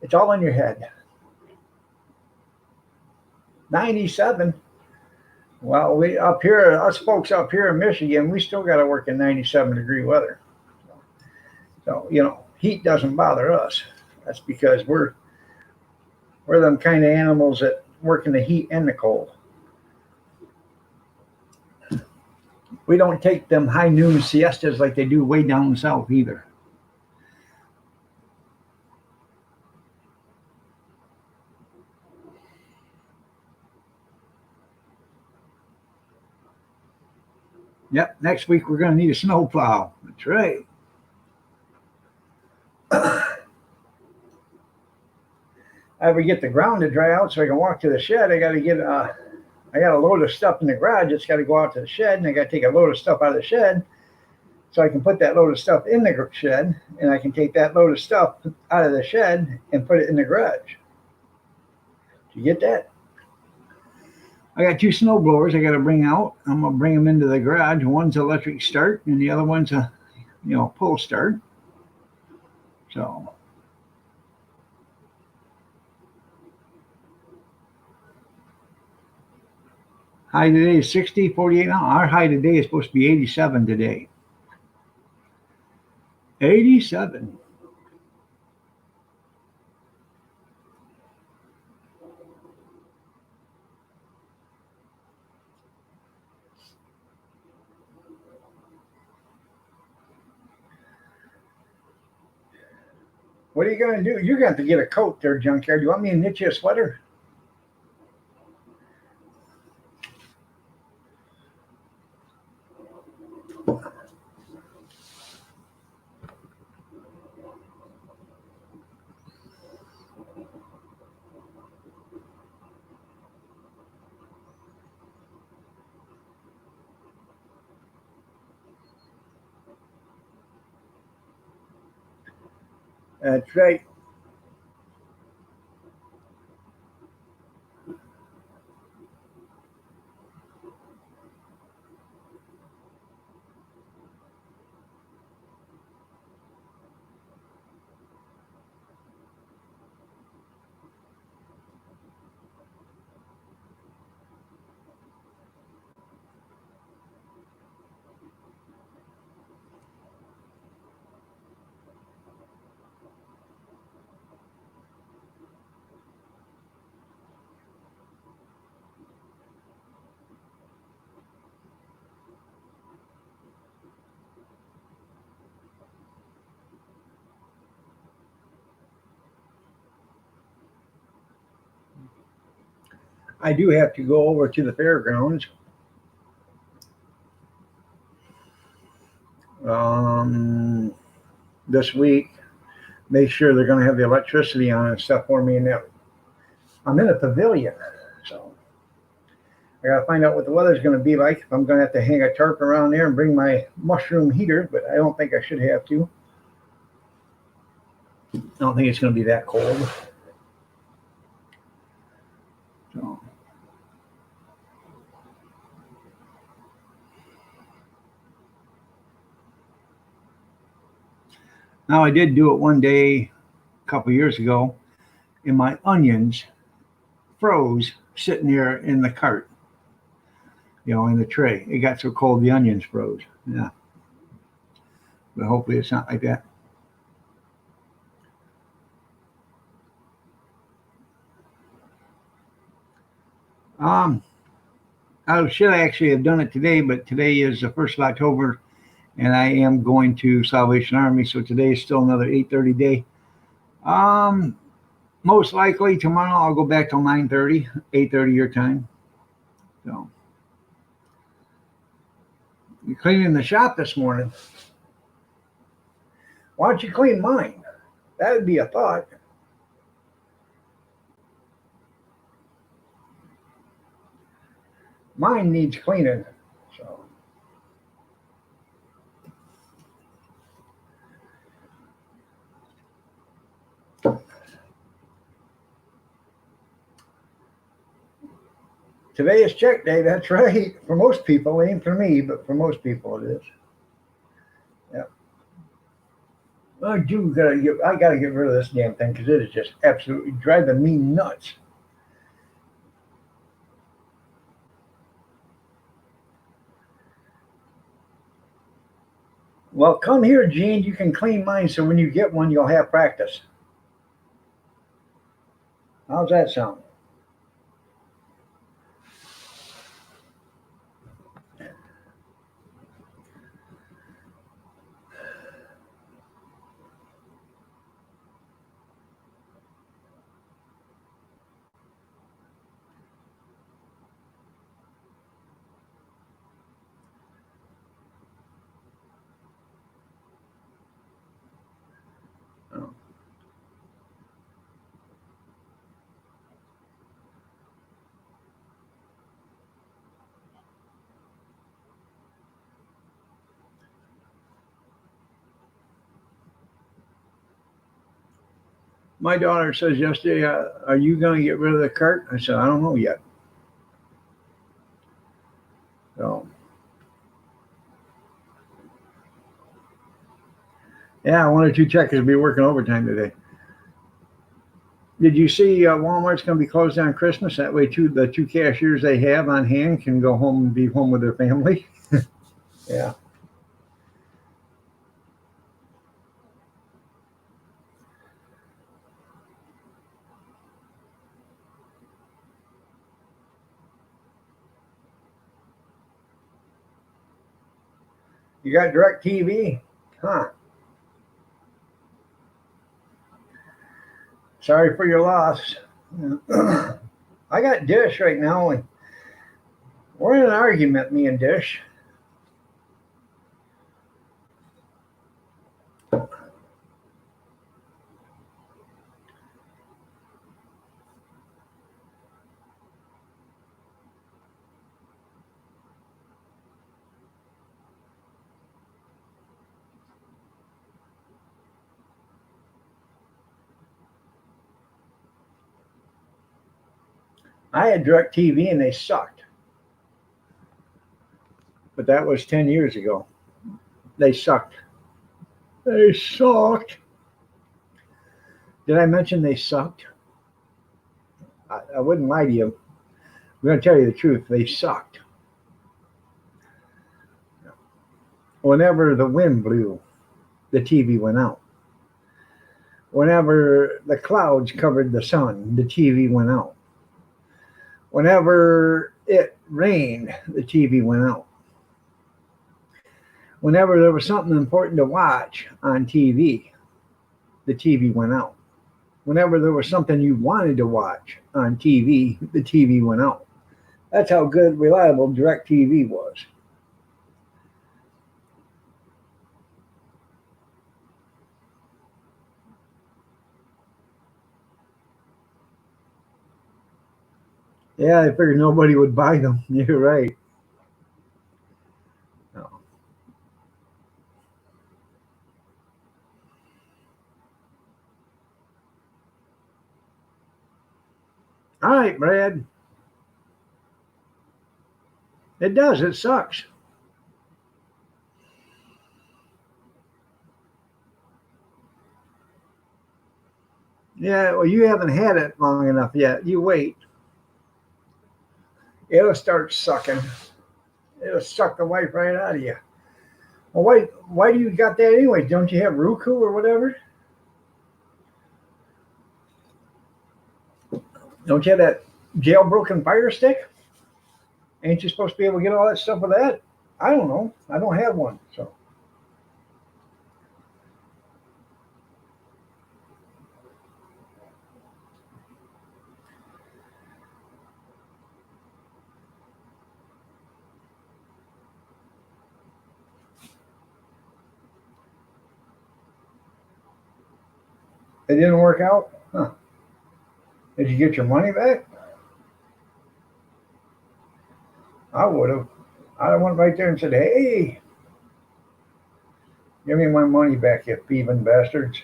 it's all in your head. 97. Well, we up here, us folks up here in Michigan, we still got to work in 97-degree weather. So, heat doesn't bother us. That's because we're them kind of animals that work in the heat and the cold. We don't take them high noon siestas like they do way down south either. Yep, next week we're going to need a snow plow. That's right. I ever get the ground to dry out so I can walk to the shed. I got a load of stuff in the garage. It's got to go out to the shed, and I got to take a load of stuff out of the shed so I can put that load of stuff in the shed, and I can take that load of stuff out of the shed and put it in the garage. Did you get that? I got 2 snow blowers I got to bring out. I'm going to bring them into the garage. One's electric start, and the other one's a pull start. So high today is 60, 48 now. Our high today is supposed to be 87 today. 87. What are you going to do? You're going to have to get a coat there, Junkyard. You want me to knit you a sweater? That's right. I do have to go over to the fairgrounds this week. make sure they're going to have the electricity on and stuff for me. And that I'm in a pavilion, so I got to find out what the weather's going to be like. If I'm going to have to hang a tarp around there and bring my mushroom heater, but I don't think I should have to. I don't think it's going to be that cold. So. Now, I did do it one day a couple years ago, and my onions froze sitting there in the cart, in the tray. It got so cold the onions froze. Yeah. But hopefully it's not like that. I should actually have done it today, but today is the 1st of October, and I am going to Salvation Army, so today is still another 8:30 day. Most likely tomorrow I'll go back till 9:30, 8:30 your time. So, you're cleaning the shop this morning. Why don't you clean mine? That would be a thought. Mine needs cleaning. So. Today is check day. That's right. For most people, it ain't for me, but for most people it is. Yeah. I gotta get rid of this damn thing because it is just absolutely driving me nuts. Well, come here, Gene. You can clean mine so when you get one, you'll have practice. How's that sound? Oh. My daughter says yesterday, are you going to get rid of the cart? I said, I don't know yet. So, yeah, 1 or 2 checkers will be working overtime today. Did you see Walmart's going to be closed on Christmas? That way, the 2 cashiers they have on hand can go home and be home with their family. Yeah. You got DirecTV? Huh. Sorry for your loss. I got Dish right now. And we're in an argument, me and Dish. I had DirecTV and they sucked. But that was 10 years ago. They sucked. They sucked. Did I mention they sucked? I wouldn't lie to you. I'm going to tell you the truth. They sucked. Whenever the wind blew, the TV went out. Whenever the clouds covered the sun, the TV went out. Whenever it rained, the TV went out. Whenever there was something important to watch on TV, the TV went out. Whenever there was something you wanted to watch on TV, the TV went out. That's how good, reliable DirecTV was. Yeah, I figured nobody would buy them. You're right. No. All right, Brad. It does. It sucks. Yeah, well, you haven't had it long enough yet. You wait. It'll start sucking. It'll suck the life right out of you. Well, why do you got that anyway? Don't you have Roku or whatever? Don't you have that jailbroken Fire Stick? Ain't you supposed to be able to get all that stuff with that? I don't know. I don't have one, so it didn't work out. Huh. Did you get your money back? I would have. I went right there and said, "Hey, give me my money back, you thieving bastards."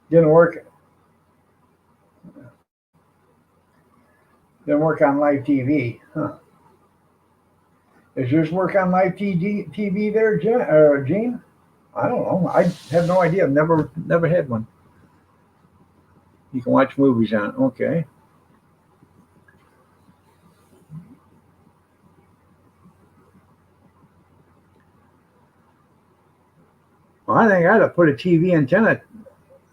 Didn't work. Didn't work on live TV. Huh. Does yours work on live TV there, Gene? I don't know. I have no idea. I've never had one. You can watch movies on it. Okay. Well, I think I'd have put a TV antenna.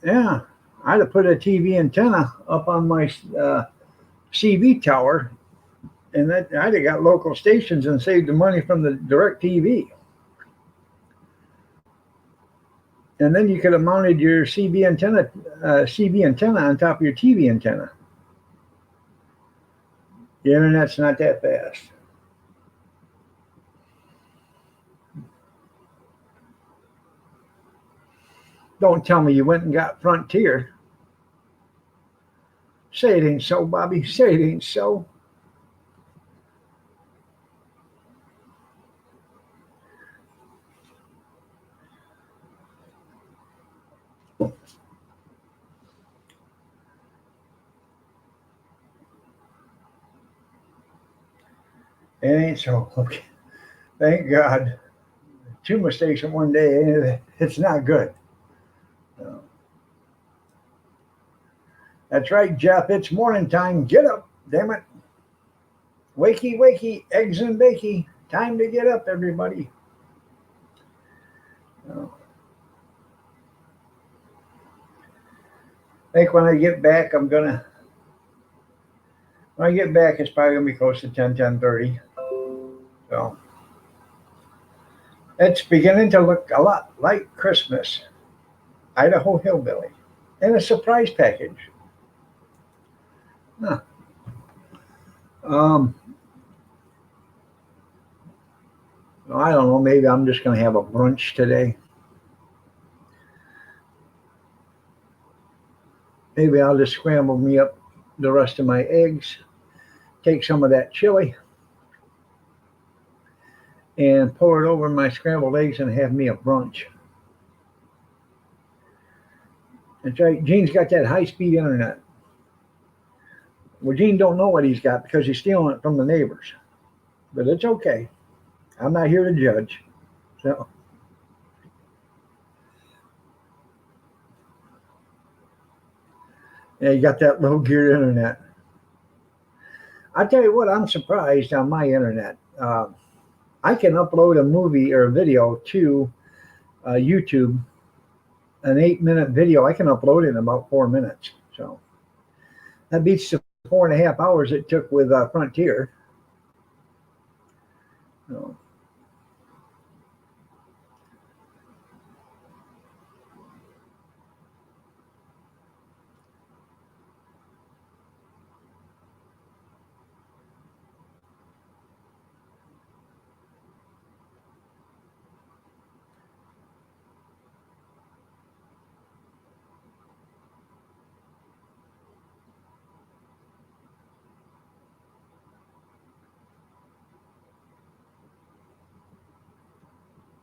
Yeah, I'd have put a TV antenna up on my CV tower, and that I'd have got local stations and saved the money from the direct TV. And then you could have mounted your CB antenna on top of your TV antenna. The internet's not that fast. Don't tell me you went and got Frontier. Say it ain't so, Bobby. Say it ain't so. It ain't so. Okay. Thank God. Two mistakes in one day. It's not good. No. That's right, Jeff. It's morning time. Get up. Damn it. Wakey, wakey. Eggs and bakey. Time to get up, everybody. No. I think when I get back, when I get back, it's probably going to be close to 10:30. So it's beginning to look a lot like Christmas. Idaho Hillbilly. And a surprise package. Huh. Um, I don't know. Maybe I'm just going to have a brunch today. Maybe I'll just scramble me up the rest of my eggs, take some of that chili, and pour it over my scrambled eggs and have me a brunch. That's right. Gene's got that high-speed internet. Well, Gene don't know what he's got because he's stealing it from the neighbors. But it's okay. I'm not here to judge. So, yeah, you got that low gear internet. I tell you what, I'm surprised on my internet. I can upload a movie or a video to YouTube, an 8-minute video. I can upload it in about 4 minutes. So that beats the 4.5 hours it took with Frontier. So,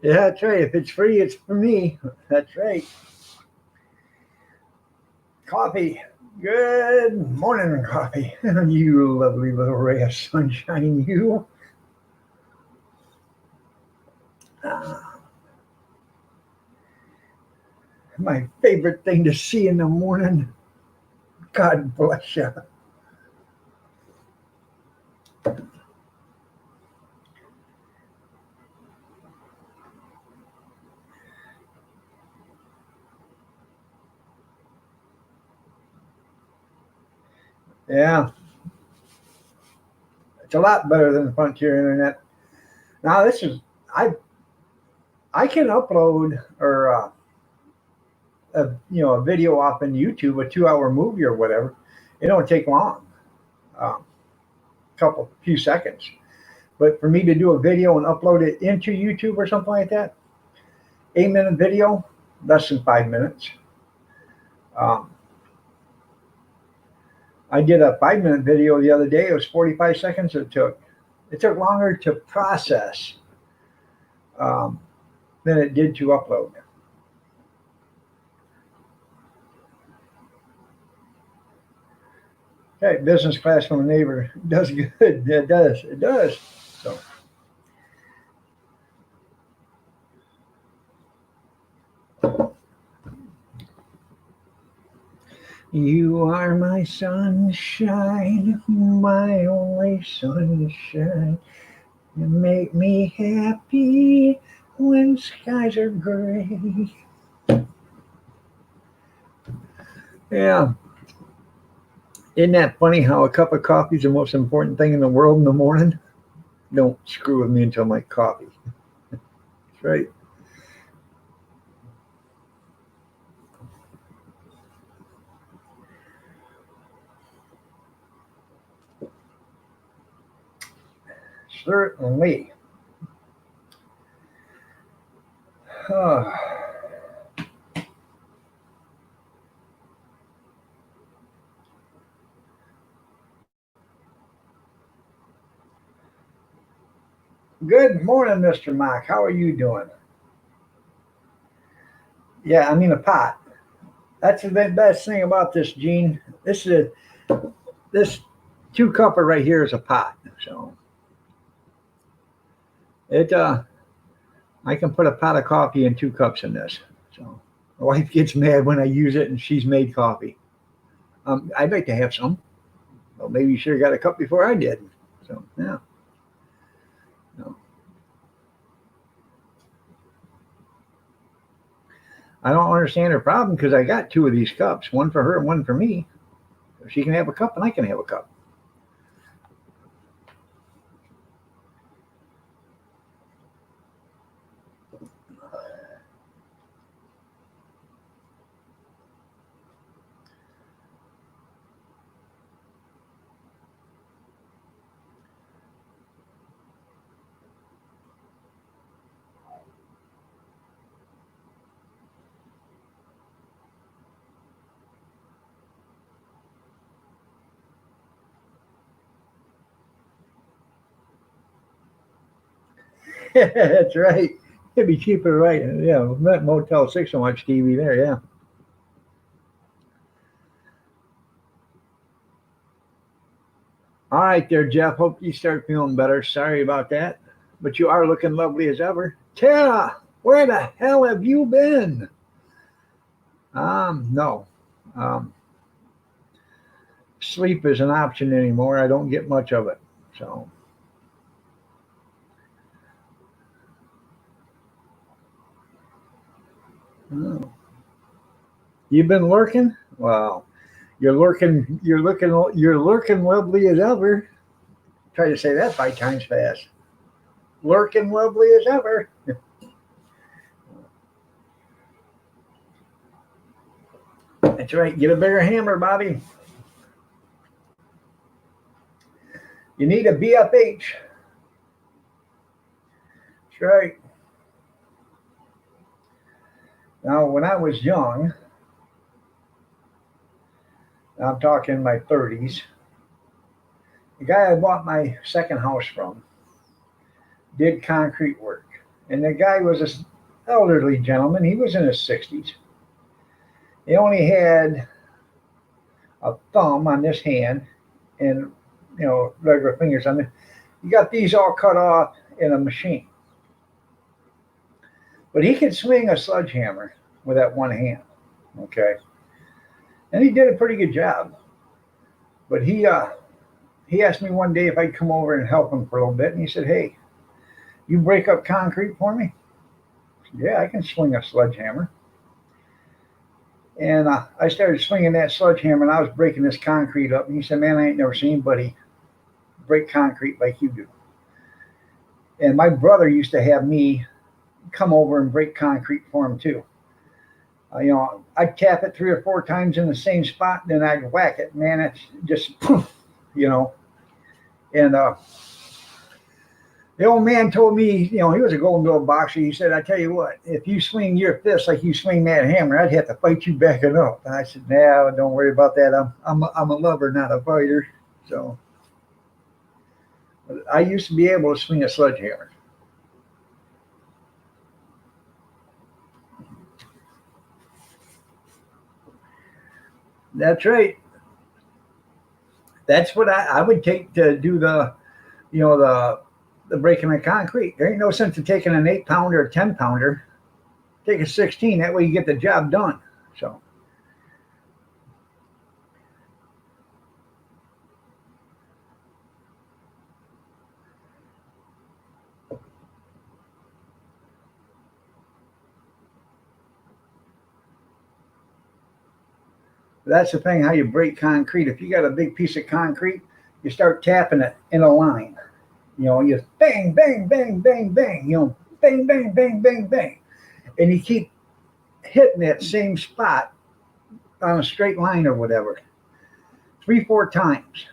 Yeah, that's right. If it's free, it's for me. That's right. Coffee. Good morning, coffee. You lovely little ray of sunshine, you. Ah, my favorite thing to see in the morning. God bless you. Yeah, it's a lot better than Frontier Internet. Now this is I I can upload or a video off in YouTube, a 2 hour movie or whatever. It don't take long, um, few seconds. But for me to do a video and upload it into YouTube or something like that, 8 minute video, less than 5 minutes. Um, I did a 5 minute video the other day. It was 45 seconds. It took. It took longer to process um, than it did to upload. Okay, business class from a neighbor does good. It does. It does. So you are my sunshine, my only sunshine. You make me happy when skies are gray. Yeah. Isn't that funny how a cup of coffee is the most important thing in the world in the morning? Don't screw with me until my coffee. That's right. Certainly. Good morning, Mr. Mock. How are you doing? Yeah, I mean a pot. That's the best thing about this, Gene. This 2 cupper right here is a pot. So it I can put a pot of coffee and 2 cups in this. So my wife gets mad when I use it and she's made coffee. I'd like to have some. Well, maybe you should have got a cup before I did. So yeah. No. I don't understand her problem because I got 2 of these cups, one for her and one for me. So she can have a cup and I can have a cup. That's right. It'd be cheaper, right? Yeah, Motel 6 and watch TV there. Yeah. All right, there, Jeff. Hope you start feeling better. Sorry about that, but you are looking lovely as ever. Tara, where the hell have you been? No. Um, Sleep is an option anymore. I don't get much of it. So, oh. You've been lurking? Well, you're lurking. You're looking. You're lurking lovely as ever. Try to say that 5 times fast. Lurking lovely as ever. That's right. Get a bigger hammer, Bobby. You need a BFH. That's right. Now, when I was young, I'm talking my 30s, the guy I bought my second house from did concrete work. And the guy was an elderly gentleman. He was in his 60s. He only had a thumb on this hand and, regular fingers on it. He got these all cut off in a machine. But he could swing a sledgehammer with that one hand. Okay. And he did a pretty good job. But he asked me one day if I'd come over and help him for a little bit. And he said, "Hey, you break up concrete for me?" I said, "Yeah, I can swing a sledgehammer." And I started swinging that sledgehammer, and I was breaking this concrete up. And he said, "Man, I ain't never seen anybody break concrete like you do." And my brother used to have me come over and break concrete for him too. I'd tap it 3 or 4 times in the same spot, and then I'd whack it. Man, it's just poof, And the old man told me, he was a Golden Globe boxer. He said, "I tell you what, if you swing your fist like you swing that hammer, I'd have to fight you backing up." And I said, "Nah, don't worry about that. I'm a lover, not a fighter." So I used to be able to swing a sledgehammer. That's right. That's what I would take to do the breaking of concrete. There ain't no sense in taking an 8 pounder or 10 pounder. Take a 16. That way you get the job done. So that's the thing, how you break concrete. If you got a big piece of concrete, you start tapping it in a line. You bang, bang, bang, bang, bang, bang, bang, bang, bang, bang. And you keep hitting that same spot on a straight line or whatever, 3, 4 times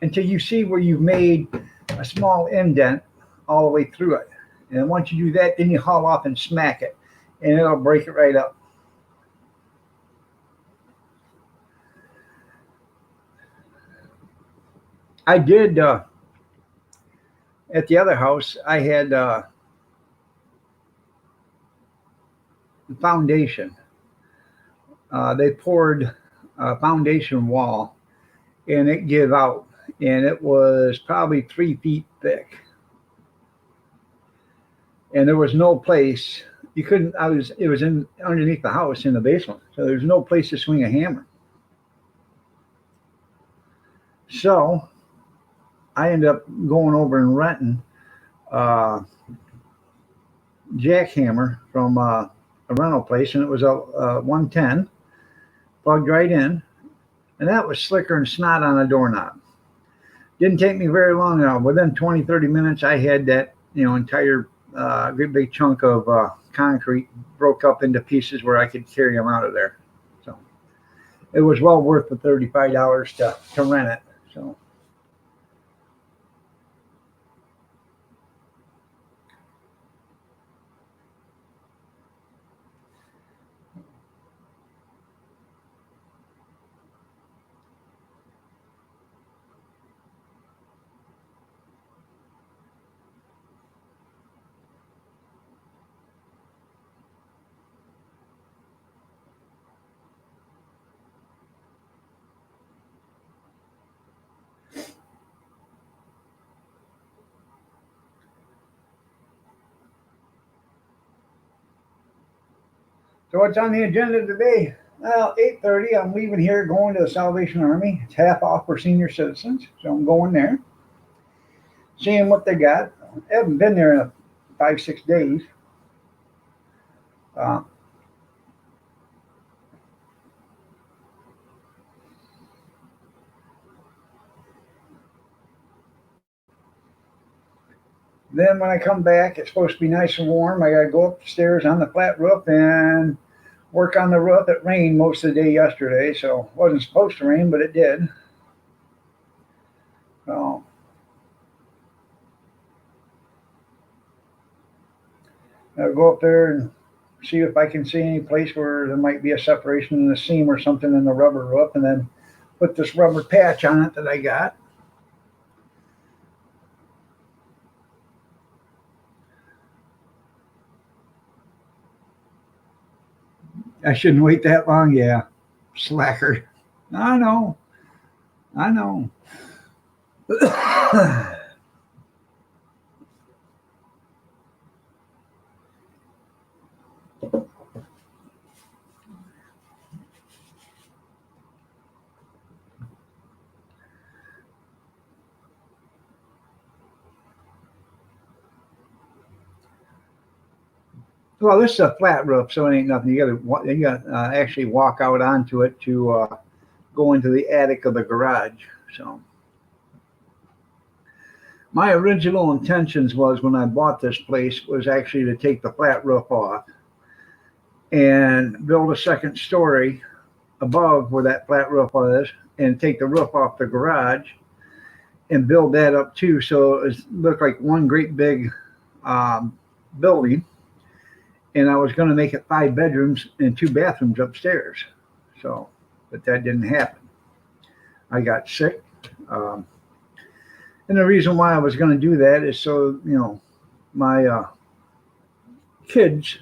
until you see where you've made a small indent all the way through it. And once you do that, then you haul off and smack it, and it'll break it right up. I did at the other house. I had the foundation. They poured a foundation wall, and it gave out, and it was probably 3 feet thick. And there was no place you couldn't. It was in underneath the house in the basement, so there's no place to swing a hammer. So I ended up going over and renting a jackhammer from a rental place, and it was a 110 plugged right in, and that was slicker than snot on a doorknob. Didn't take me very long now. Within 20, 30 minutes, I had that entire great big chunk of concrete broke up into pieces where I could carry them out of there. So it was well worth the $35 to rent it. So. So what's on the agenda today? Well, 8:30. I'm leaving here, going to the Salvation Army. It's half off for senior citizens, so I'm going there, seeing what they got. I haven't been there in 5, 6 days. Uh, then when I come back, it's supposed to be nice and warm. I got to go upstairs on the flat roof and work on the roof. It rained most of the day yesterday, so it wasn't supposed to rain, but it did. So I'll go up there and see if I can see any place where there might be a separation in the seam or something in the rubber roof, and then put this rubber patch on it that I got. I shouldn't wait that long. Yeah, slacker. I know. I know. Well, this is a flat roof, so it ain't nothing. You got to actually walk out onto it to go into the attic of the garage. So my original intentions was when I bought this place was actually to take the flat roof off and build a second story above where that flat roof was, and take the roof off the garage and build that up too, so it looked like one great big building. And I was going to make it 5 bedrooms and 2 bathrooms upstairs. So, but that didn't happen. I got sick. Um, and the reason why I was going to do that is so, my kids,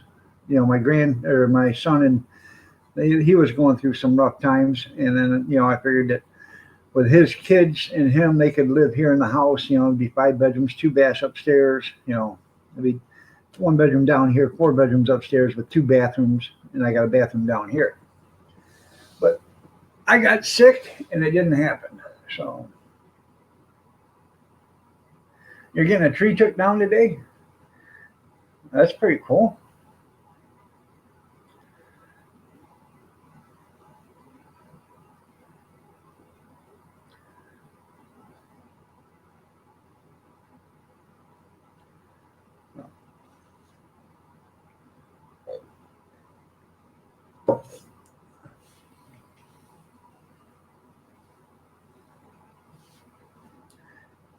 my son, and he was going through some rough times. And then, I figured that with his kids and him, they could live here in the house. It'd be 5 bedrooms, 2 baths upstairs. It'd be 1 bedroom down here, 4 bedrooms upstairs with 2 bathrooms, and I got a bathroom down here. But I got sick and it didn't happen. So you're getting a tree took down today? That's pretty cool.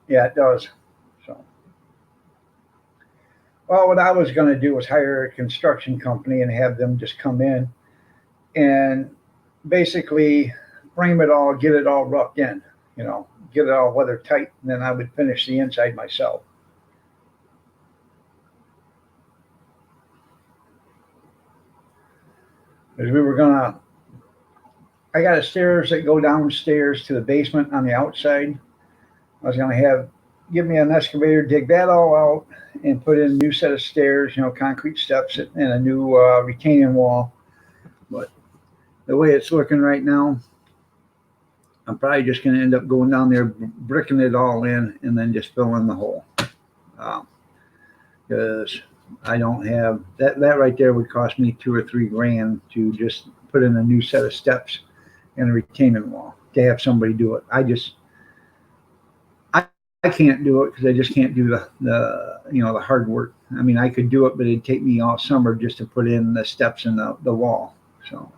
Yeah, it does. So, well, what I was going to do was hire a construction company and have them just come in and basically frame it all, get it all roughed in, get it all weather tight, and then I would finish the inside myself. Because I got a stairs that go downstairs to the basement on the outside. I was going to give me an excavator, dig that all out, and put in a new set of stairs, concrete steps and a new retaining wall. But the way it's looking right now, I'm probably just going to end up going down there, bricking it all in, and then just filling the hole. Because I don't have that. That right there would cost me $2 or $3 grand to just put in a new set of steps and a retaining wall to have somebody do it. I can't do it because I just can't do the hard work. I mean, I could do it, but it'd take me all summer just to put in the steps and the wall. So.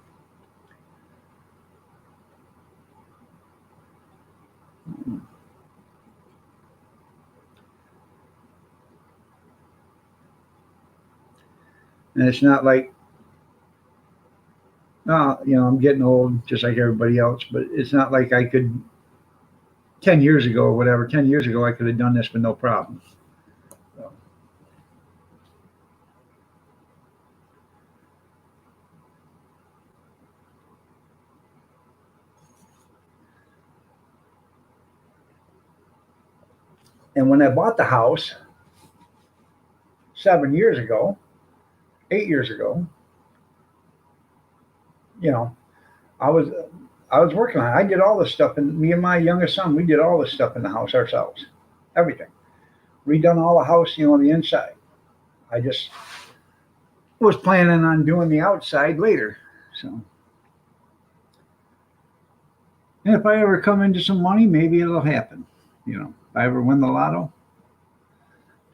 And it's not like, I'm getting old just like everybody else, but it's not like I could 10 years ago or whatever, 10 years ago, I could have done this with no problem. So. And when I bought the house 7 years ago, 8 years ago, I was I was working on it. I did all this stuff, and me and my youngest son, we did all this stuff in the house ourselves, everything. Redone all the house, the inside. I just was planning on doing the outside later. So, and if I ever come into some money, maybe it'll happen. If I ever win the lotto,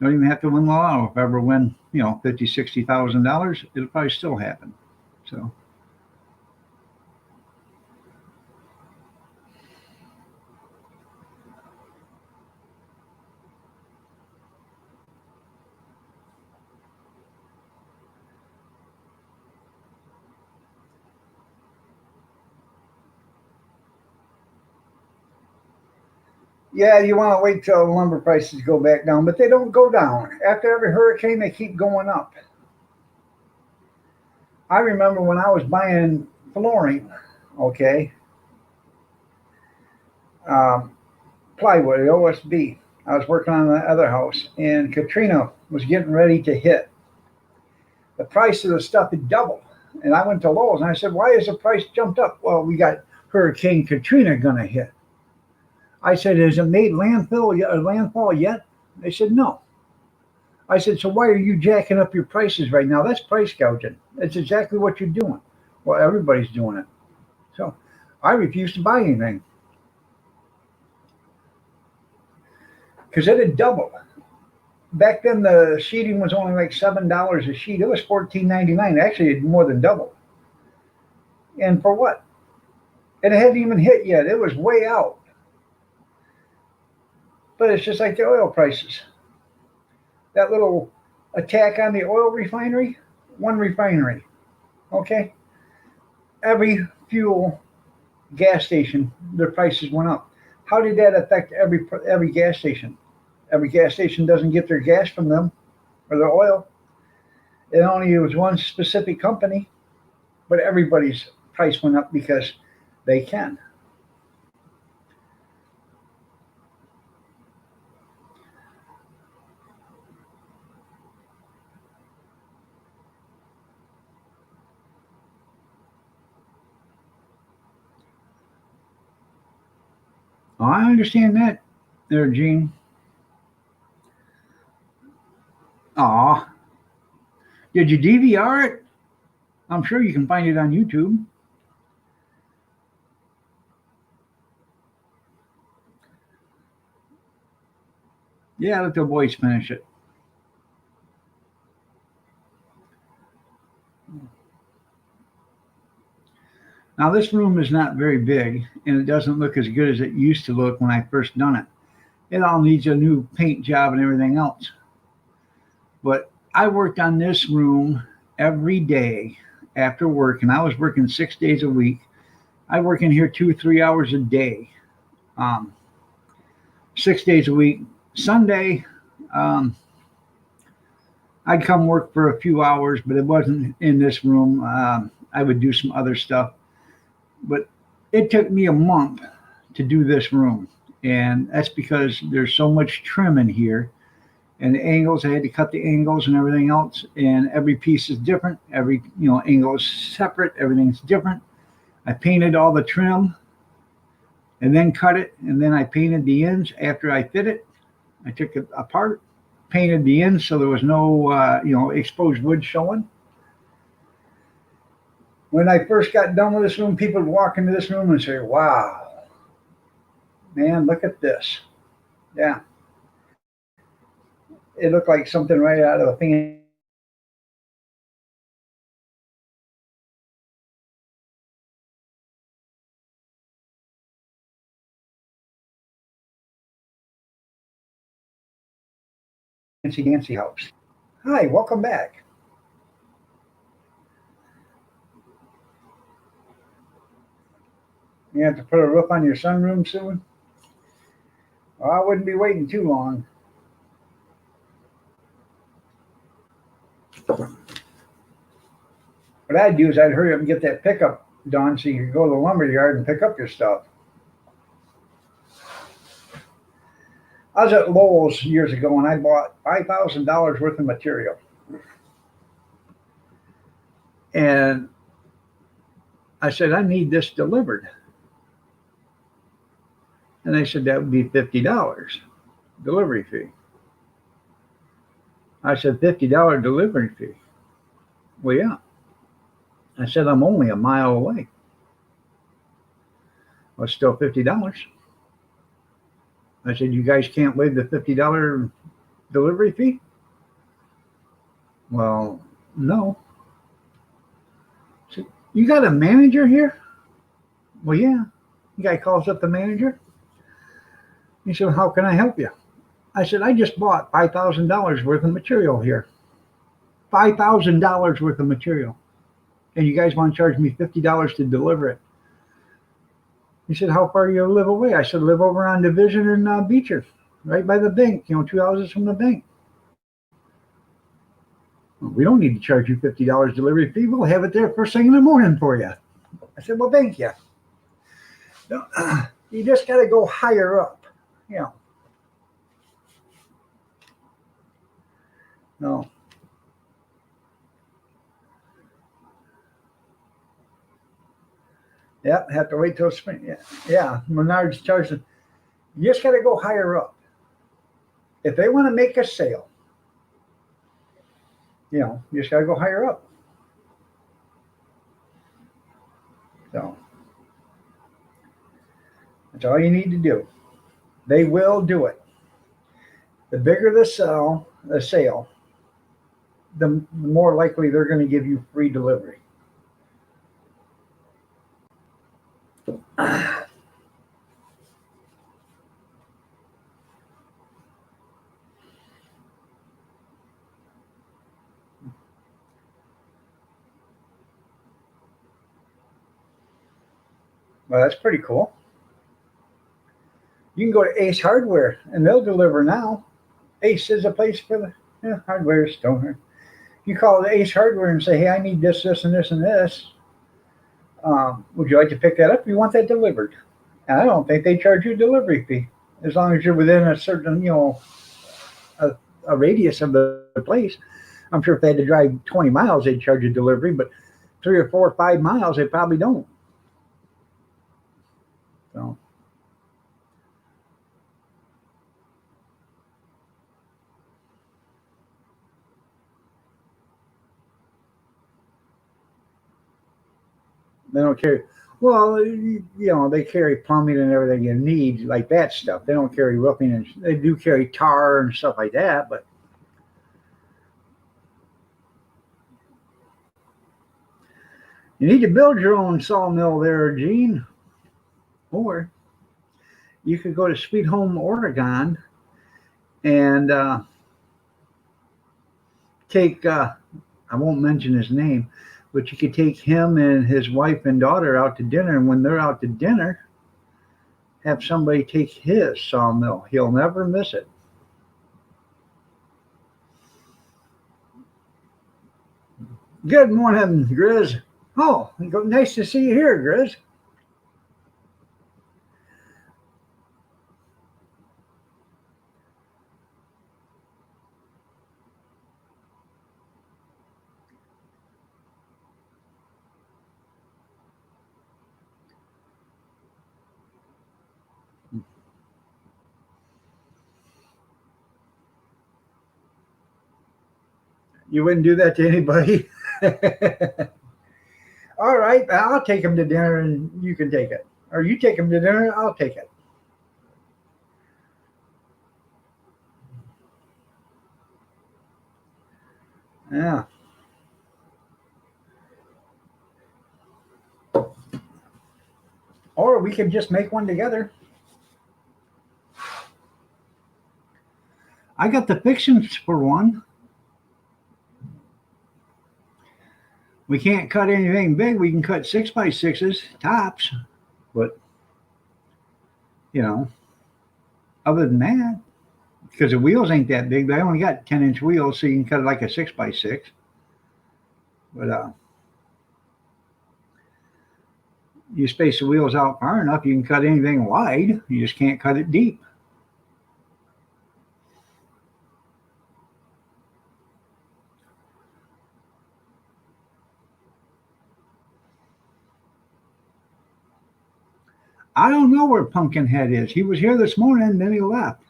don't even have to win the lotto. If I ever win, $50,000, $60,000, it'll probably still happen. So. Yeah, you want to wait till lumber prices go back down, but they don't go down. After every hurricane, they keep going up. I remember when I was buying flooring, okay, um, plywood at OSB. I was working on the other house, and Katrina was getting ready to hit. The price of the stuff had doubled. And I went to Lowe's and I said, "Why has the price jumped up?" "Well, we got Hurricane Katrina going to hit." I said, "Has it made landfall yet?" They said, "No." I said, "So why are you jacking up your prices right now? That's price gouging. That's exactly what you're doing." "Well, everybody's doing it." So I refused to buy anything because it had doubled. Back then, the sheeting was only like $7 a sheet. It was $14.99. Actually, it more than doubled. And for what? And it hadn't even hit yet. It was way out. But it's just like the oil prices. That little attack on the oil refinery, one refinery, okay? Every fuel gas station, their prices went up. How did that affect every gas station? Every gas station doesn't get their gas from them or their oil. It only was one specific company, but everybody's price went up because they can. Oh, I understand that there, Gene. Aw, did you DVR it? I'm sure you can find it on YouTube. Yeah, let the boys finish it. Now this room is not very big and it doesn't look as good as it used to look when I first done it. It all needs a new paint job and everything else. But I worked on this room every day after work, and I was working 6 days a week. I work in here 2 or 3 hours a day, um, 6 days a week. Sunday, um, I'd come work for a few hours, but it wasn't in this room. I would do some other stuff, but it took me a month to do this room, and that's because there's so much trim in here. And the angles, I had to cut the angles and everything else, and every piece is different. Every angle is separate. Everything's different. I painted all the trim and then cut it, and then I painted the ends after I fit it. I took it apart, painted the ends so there was no exposed wood showing. When I first got done with this room, people would walk into this room and say, "Wow, man, look at this." Yeah, it looked like something right out of a fancy dancy house. Hi, welcome back. You have to put a roof on your sunroom soon? Well, I wouldn't be waiting too long. What I'd do is I'd hurry up and get that pickup done so you could go to the lumber yard and pick up your stuff. I was at Lowe's years ago and I bought $5,000 worth of material. And I said, "I need this delivered." And they said that would be $50 delivery fee. I said, $50 delivery fee? Well, yeah. I said, I'm only a mile away. Well, it's still $50. I said, you guys can't waive the $50 delivery fee? Well, no. I said, you got a manager here? Well, yeah. The guy calls up the manager. He said, how can I help you? I said, I just bought $5,000 worth of material here. $5,000 worth of material. And you guys want to charge me $50 to deliver it. He said, how far do you live away? I said, live over on Division and Beecher, right by the bank, 2 houses from the bank. We don't need to charge you $50 delivery fee. We'll have it there first thing in the morning for you. I said, well, thank you. No, you just got to go higher up. You know. No. Yeah, have to wait till spring. Yeah. Menards charging. You just got to go higher up. If they want to make a sale, you just got to go higher up. So that's all you need to do. They will do it. The bigger the sale, the more likely they're going to give you free delivery. Well, that's pretty cool. You can go to Ace Hardware and they'll deliver now. Ace is a place for the hardware store. You call the Ace Hardware and say, hey, I need this, this, and this, and this. Would you like to pick that up? You want that delivered? And I don't think they charge you a delivery fee as long as you're within a certain, a radius of the place. I'm sure if they had to drive 20 miles, they'd charge you delivery, but 3 or 4 or 5 miles, they probably don't. So. They don't carry, well, they carry plumbing and everything you need, like that stuff. They don't carry roofing, and they do carry tar and stuff like that, but you need to build your own sawmill there, Gene. Or you could go to Sweet Home, Oregon, and take, I won't mention his name, but you could take him and his wife and daughter out to dinner, and when they're out to dinner, have somebody take his sawmill. He'll never miss it. Good morning, Grizz. Oh, nice to see you here, Grizz. You wouldn't do that to anybody? All right, I'll take him to dinner and you can take it. Or you take him to dinner, I'll take it. Yeah. Or we can just make one together. I got the fixings for one. We can't cut anything big. We can cut 6x6s tops, but other than that, because the wheels ain't that big, they only got 10-inch wheels, so you can cut it like a 6x6. But you space the wheels out far enough, you can cut anything wide. You just can't cut it deep. I don't know where Pumpkinhead is. He was here this morning, and then he left.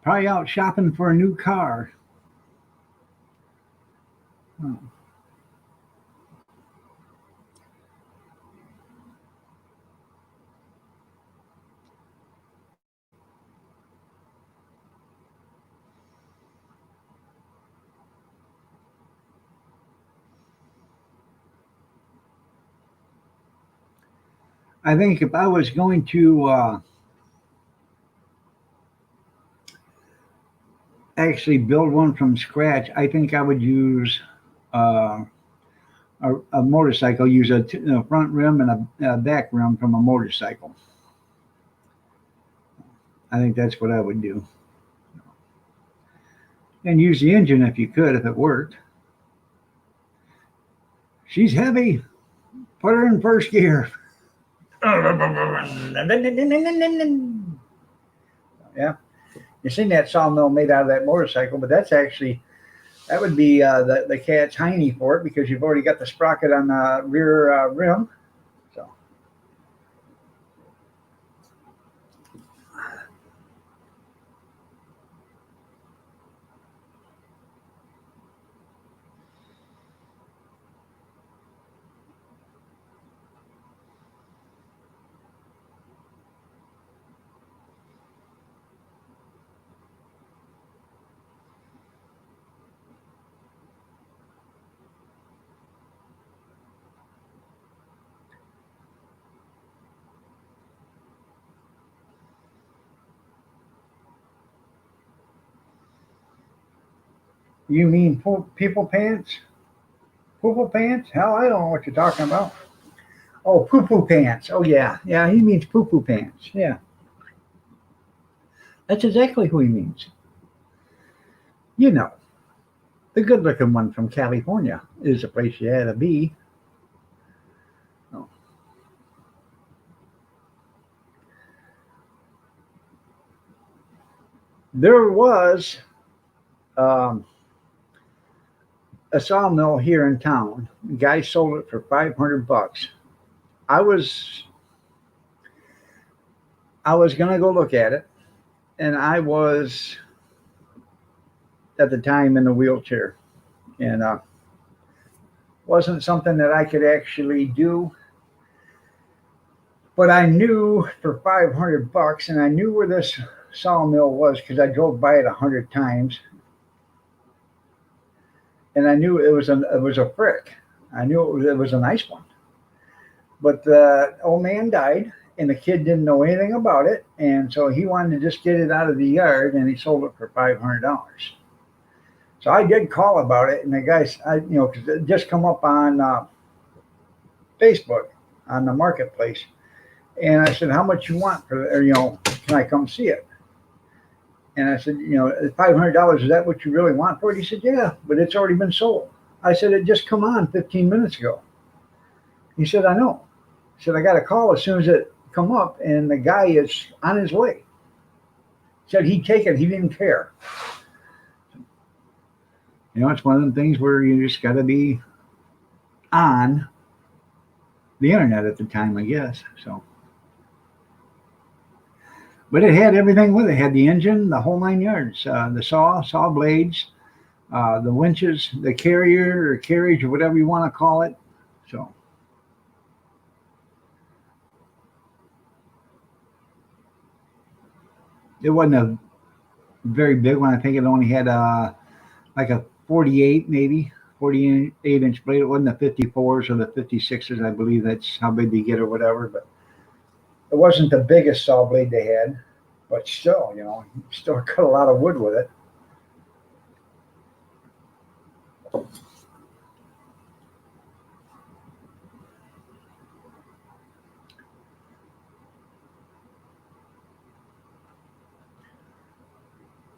Probably out shopping for a new car. Oh. I think if I was going to actually build one from scratch, I think I would use a motorcycle, use a front rim and a back rim from a motorcycle. I think that's what I would do. And use the engine if you could, if it worked. She's heavy. Put her in first gear. Yeah. You seen that sawmill made out of that motorcycle, but that's actually, that would be the cat's hiney for it, because you've already got the sprocket on the rear rim. So you mean people pants? Poo pants? Hell, I don't know what you're talking about. Oh, poo poo pants. Oh yeah, yeah. He means poo poo pants. Yeah, that's exactly who he means. You know, the good looking one from California is the place you had to be. Oh. There was um, a sawmill here in town. The guy sold it for $500. I was I was gonna go look at it, and I was at the time in a wheelchair, and wasn't something that I could actually do. But I knew for $500, and I knew where this sawmill was because I drove by it 100 times, and I knew it was a frick. I knew it was a nice one. But the old man died, and the kid didn't know anything about it, and so he wanted to just get it out of the yard, and he sold it for $500. So I did call about it, and the guys, because it just come up on Facebook on the marketplace, and I said, "How much you want for, or, can I come see it?" And I said, $500, is that what you really want for it? He said, "Yeah, but it's already been sold." I said, "It just come on 15 minutes ago." He said, "I know." He said, "I got a call as soon as it come up, and the guy is on his way." He said he'd take it. He didn't care. It's one of them things where you just got to be on the internet at the time, I guess. So, but it had everything with it. It had the engine, the whole 9 yards, the saw blades, the winches, the carrier or carriage or whatever you want to call it. So it wasn't a very big one. I think it only had like a 48, maybe 48-inch blade. It wasn't the 54s or the 56s. I believe that's how big they get or whatever. But it wasn't the biggest saw blade they had. But still, still cut a lot of wood with it.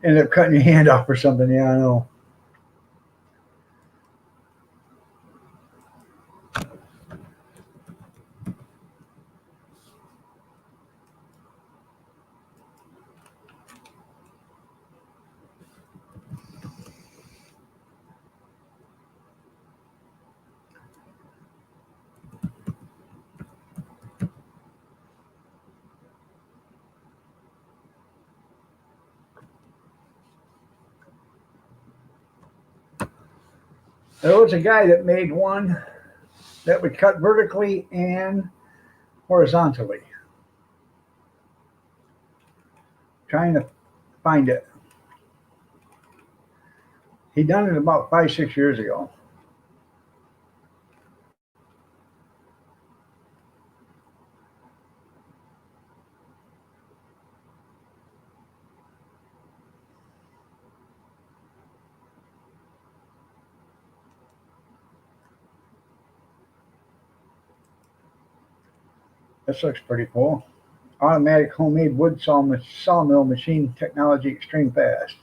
Ended up cutting your hand off or something. Yeah, I know. There was a guy that made one that would cut vertically and horizontally. Trying to find it. He done it about 5, 6 years ago. This looks pretty cool. automatic homemade wood sawmill machine technology, extreme fast.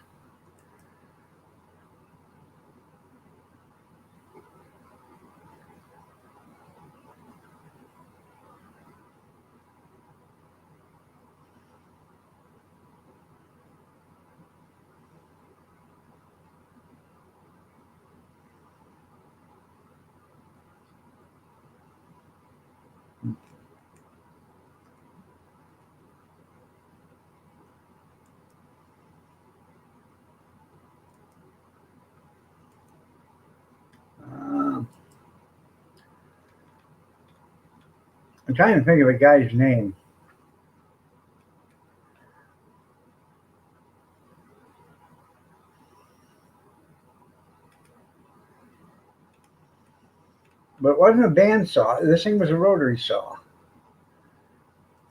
I'm trying to think of a guy's name. But it wasn't a bandsaw. This thing was a rotary saw.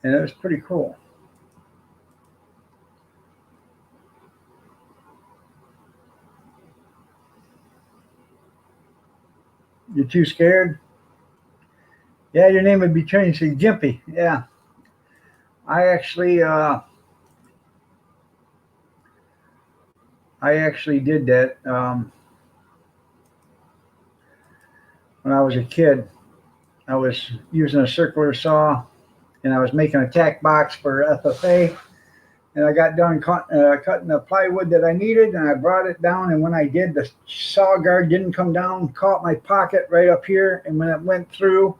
And it was pretty cool. You too scared? Yeah, your name would be changed to Gimpy. Yeah. I actually did that when I was a kid. I was using a circular saw, and I was making a tack box for FFA. And I got done cutting the plywood that I needed, and I brought it down. And when I did, the saw guard didn't come down, caught my pocket right up here, and when it went through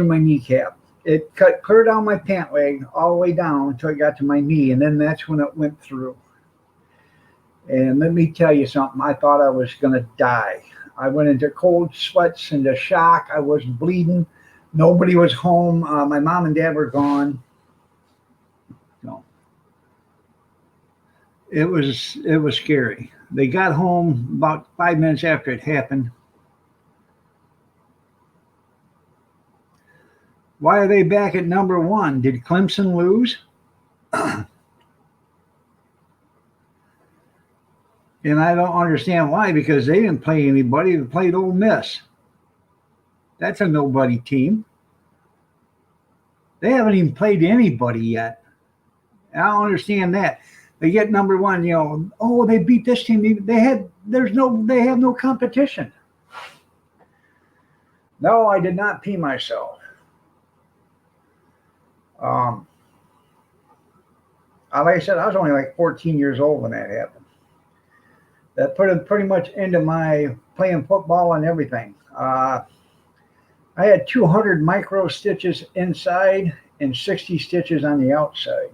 my kneecap. It cut clear down my pant leg all the way down until it got to my knee, and then that's when it went through. And let me tell you something, I thought I was going to die. I went into cold sweats, into shock. I was bleeding. Nobody was home. My mom and dad were gone. No. It was scary. They got home about 5 minutes after it happened. Why are they back at number one? Did Clemson lose? And I don't understand why, because they didn't play anybody. They played Ole Miss. That's a nobody team. They haven't even played anybody yet. I don't understand that. They get number one, oh, they beat this team. They have no competition. No, I did not pee myself. Like I said, I was only like 14 years old when that happened. That put it pretty much into my playing football and everything. I had 200 micro stitches inside and 60 stitches on the outside.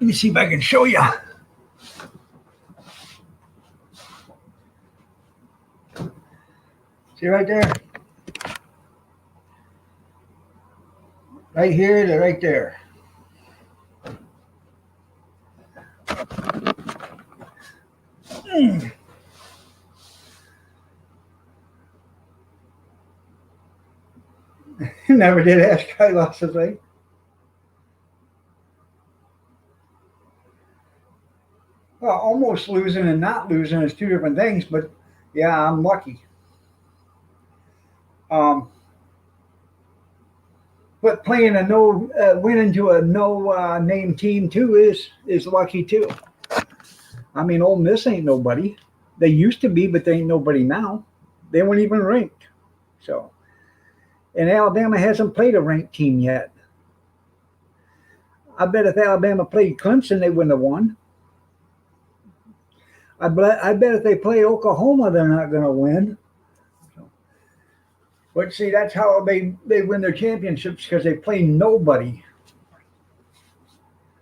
Let me see if I can show you. See right there? Right here to right there. Never did ask how he lost his weight. Well, almost losing and not losing is two different things, but yeah, I'm lucky. But playing winning to a no name team too is lucky too. I mean, Ole Miss ain't nobody. They used to be, but they ain't nobody now. They weren't even ranked. So, and Alabama hasn't played a ranked team yet. I bet if Alabama played Clemson, they wouldn't have won. I bet if they play Oklahoma, they're not going to win. But see, that's how they win their championships, because they play nobody.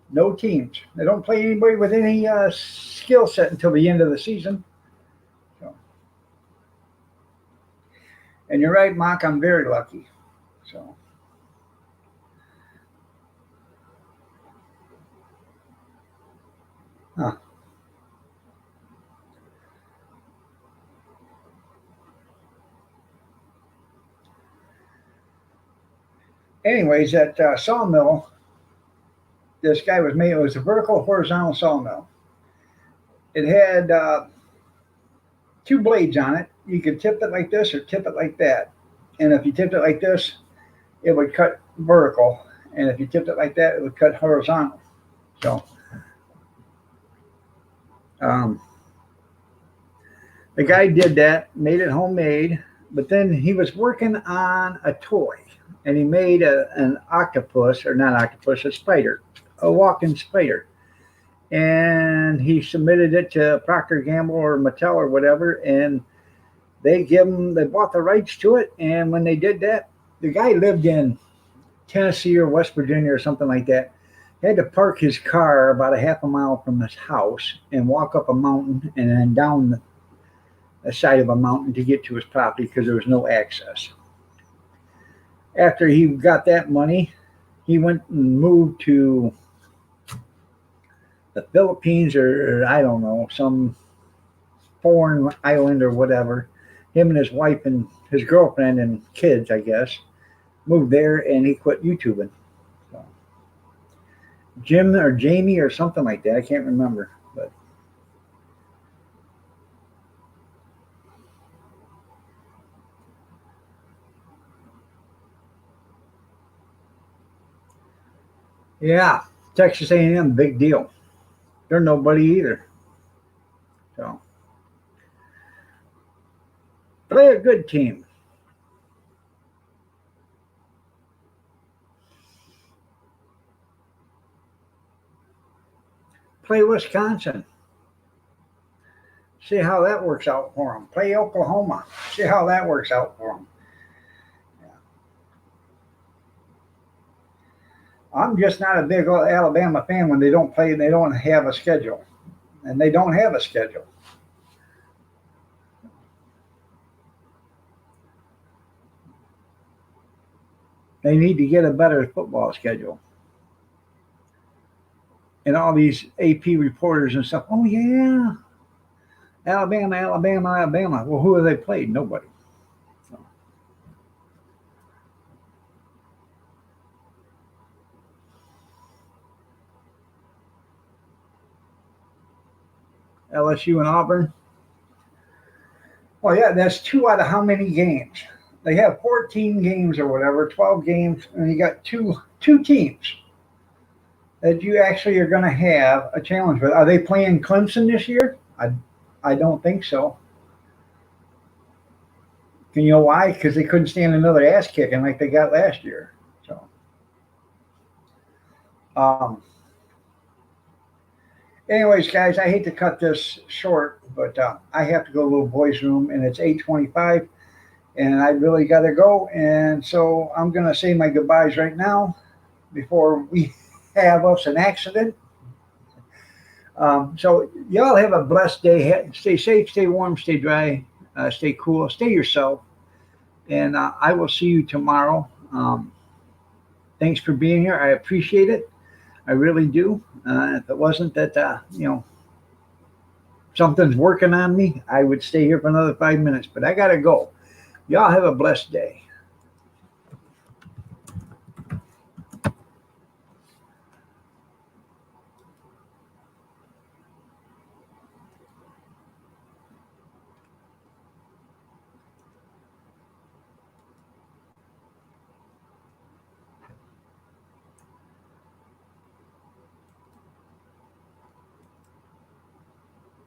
No teams. They don't play anybody with any skill set until the end of the season. So. And you're right, Mark, I'm very lucky. So. Huh. Anyways, that sawmill this guy was made. It was a vertical horizontal sawmill. It had two blades on it. You could tip it like this or tip it like that. And if you tipped it like this, it would cut vertical. And if you tipped it like that, it would cut horizontal. So the guy did that, made it homemade, but then he was working on a toy, and he made an octopus, or not octopus, a spider, a walking spider. And he submitted it to Procter & Gamble or Mattel or whatever, and they bought the rights to it. And when they did that, the guy lived in Tennessee or West Virginia or something like that. He had to park his car about a half a mile from his house and walk up a mountain and then down the side of a mountain to get to his property because there was no access. After he got that money, he went and moved to the Philippines or I don't know, some foreign island or whatever. Him and his wife and his girlfriend and kids, I guess, moved there, and he quit YouTubing. So, Jim or Jamie or something like that, I can't remember. But yeah, Texas A&M, big deal. They're nobody either. So play a good team. Play Wisconsin. See how that works out for them. Play Oklahoma. See how that works out for them. Yeah. I'm just not a big Alabama fan when they don't play and they don't have a schedule. And they don't have a schedule. They need to get a better football schedule. And all these AP reporters and stuff, oh yeah, Alabama, Alabama, Alabama. Well, who have they played? Nobody. So. LSU and Auburn. Well, yeah, that's 2 out of how many games? They have 14 games or whatever, 12 games, and you got two teams that you actually are going to have a challenge with. Are they playing Clemson this year? I don't think so. And you know why? Because they couldn't stand another ass kicking like they got last year. So, anyways, guys, I hate to cut this short, but I have to go to the little boys' room, and it's 8:25, and I really got to go. And so I'm going to say my goodbyes right now before we have us an accident. So y'all have a blessed day. Stay safe, stay warm, stay dry, stay cool, stay yourself. And I will see you tomorrow. Thanks for being here. I appreciate it. I really do. If it wasn't that, something's working on me, I would stay here for another 5 minutes. But I got to go. Y'all have a blessed day.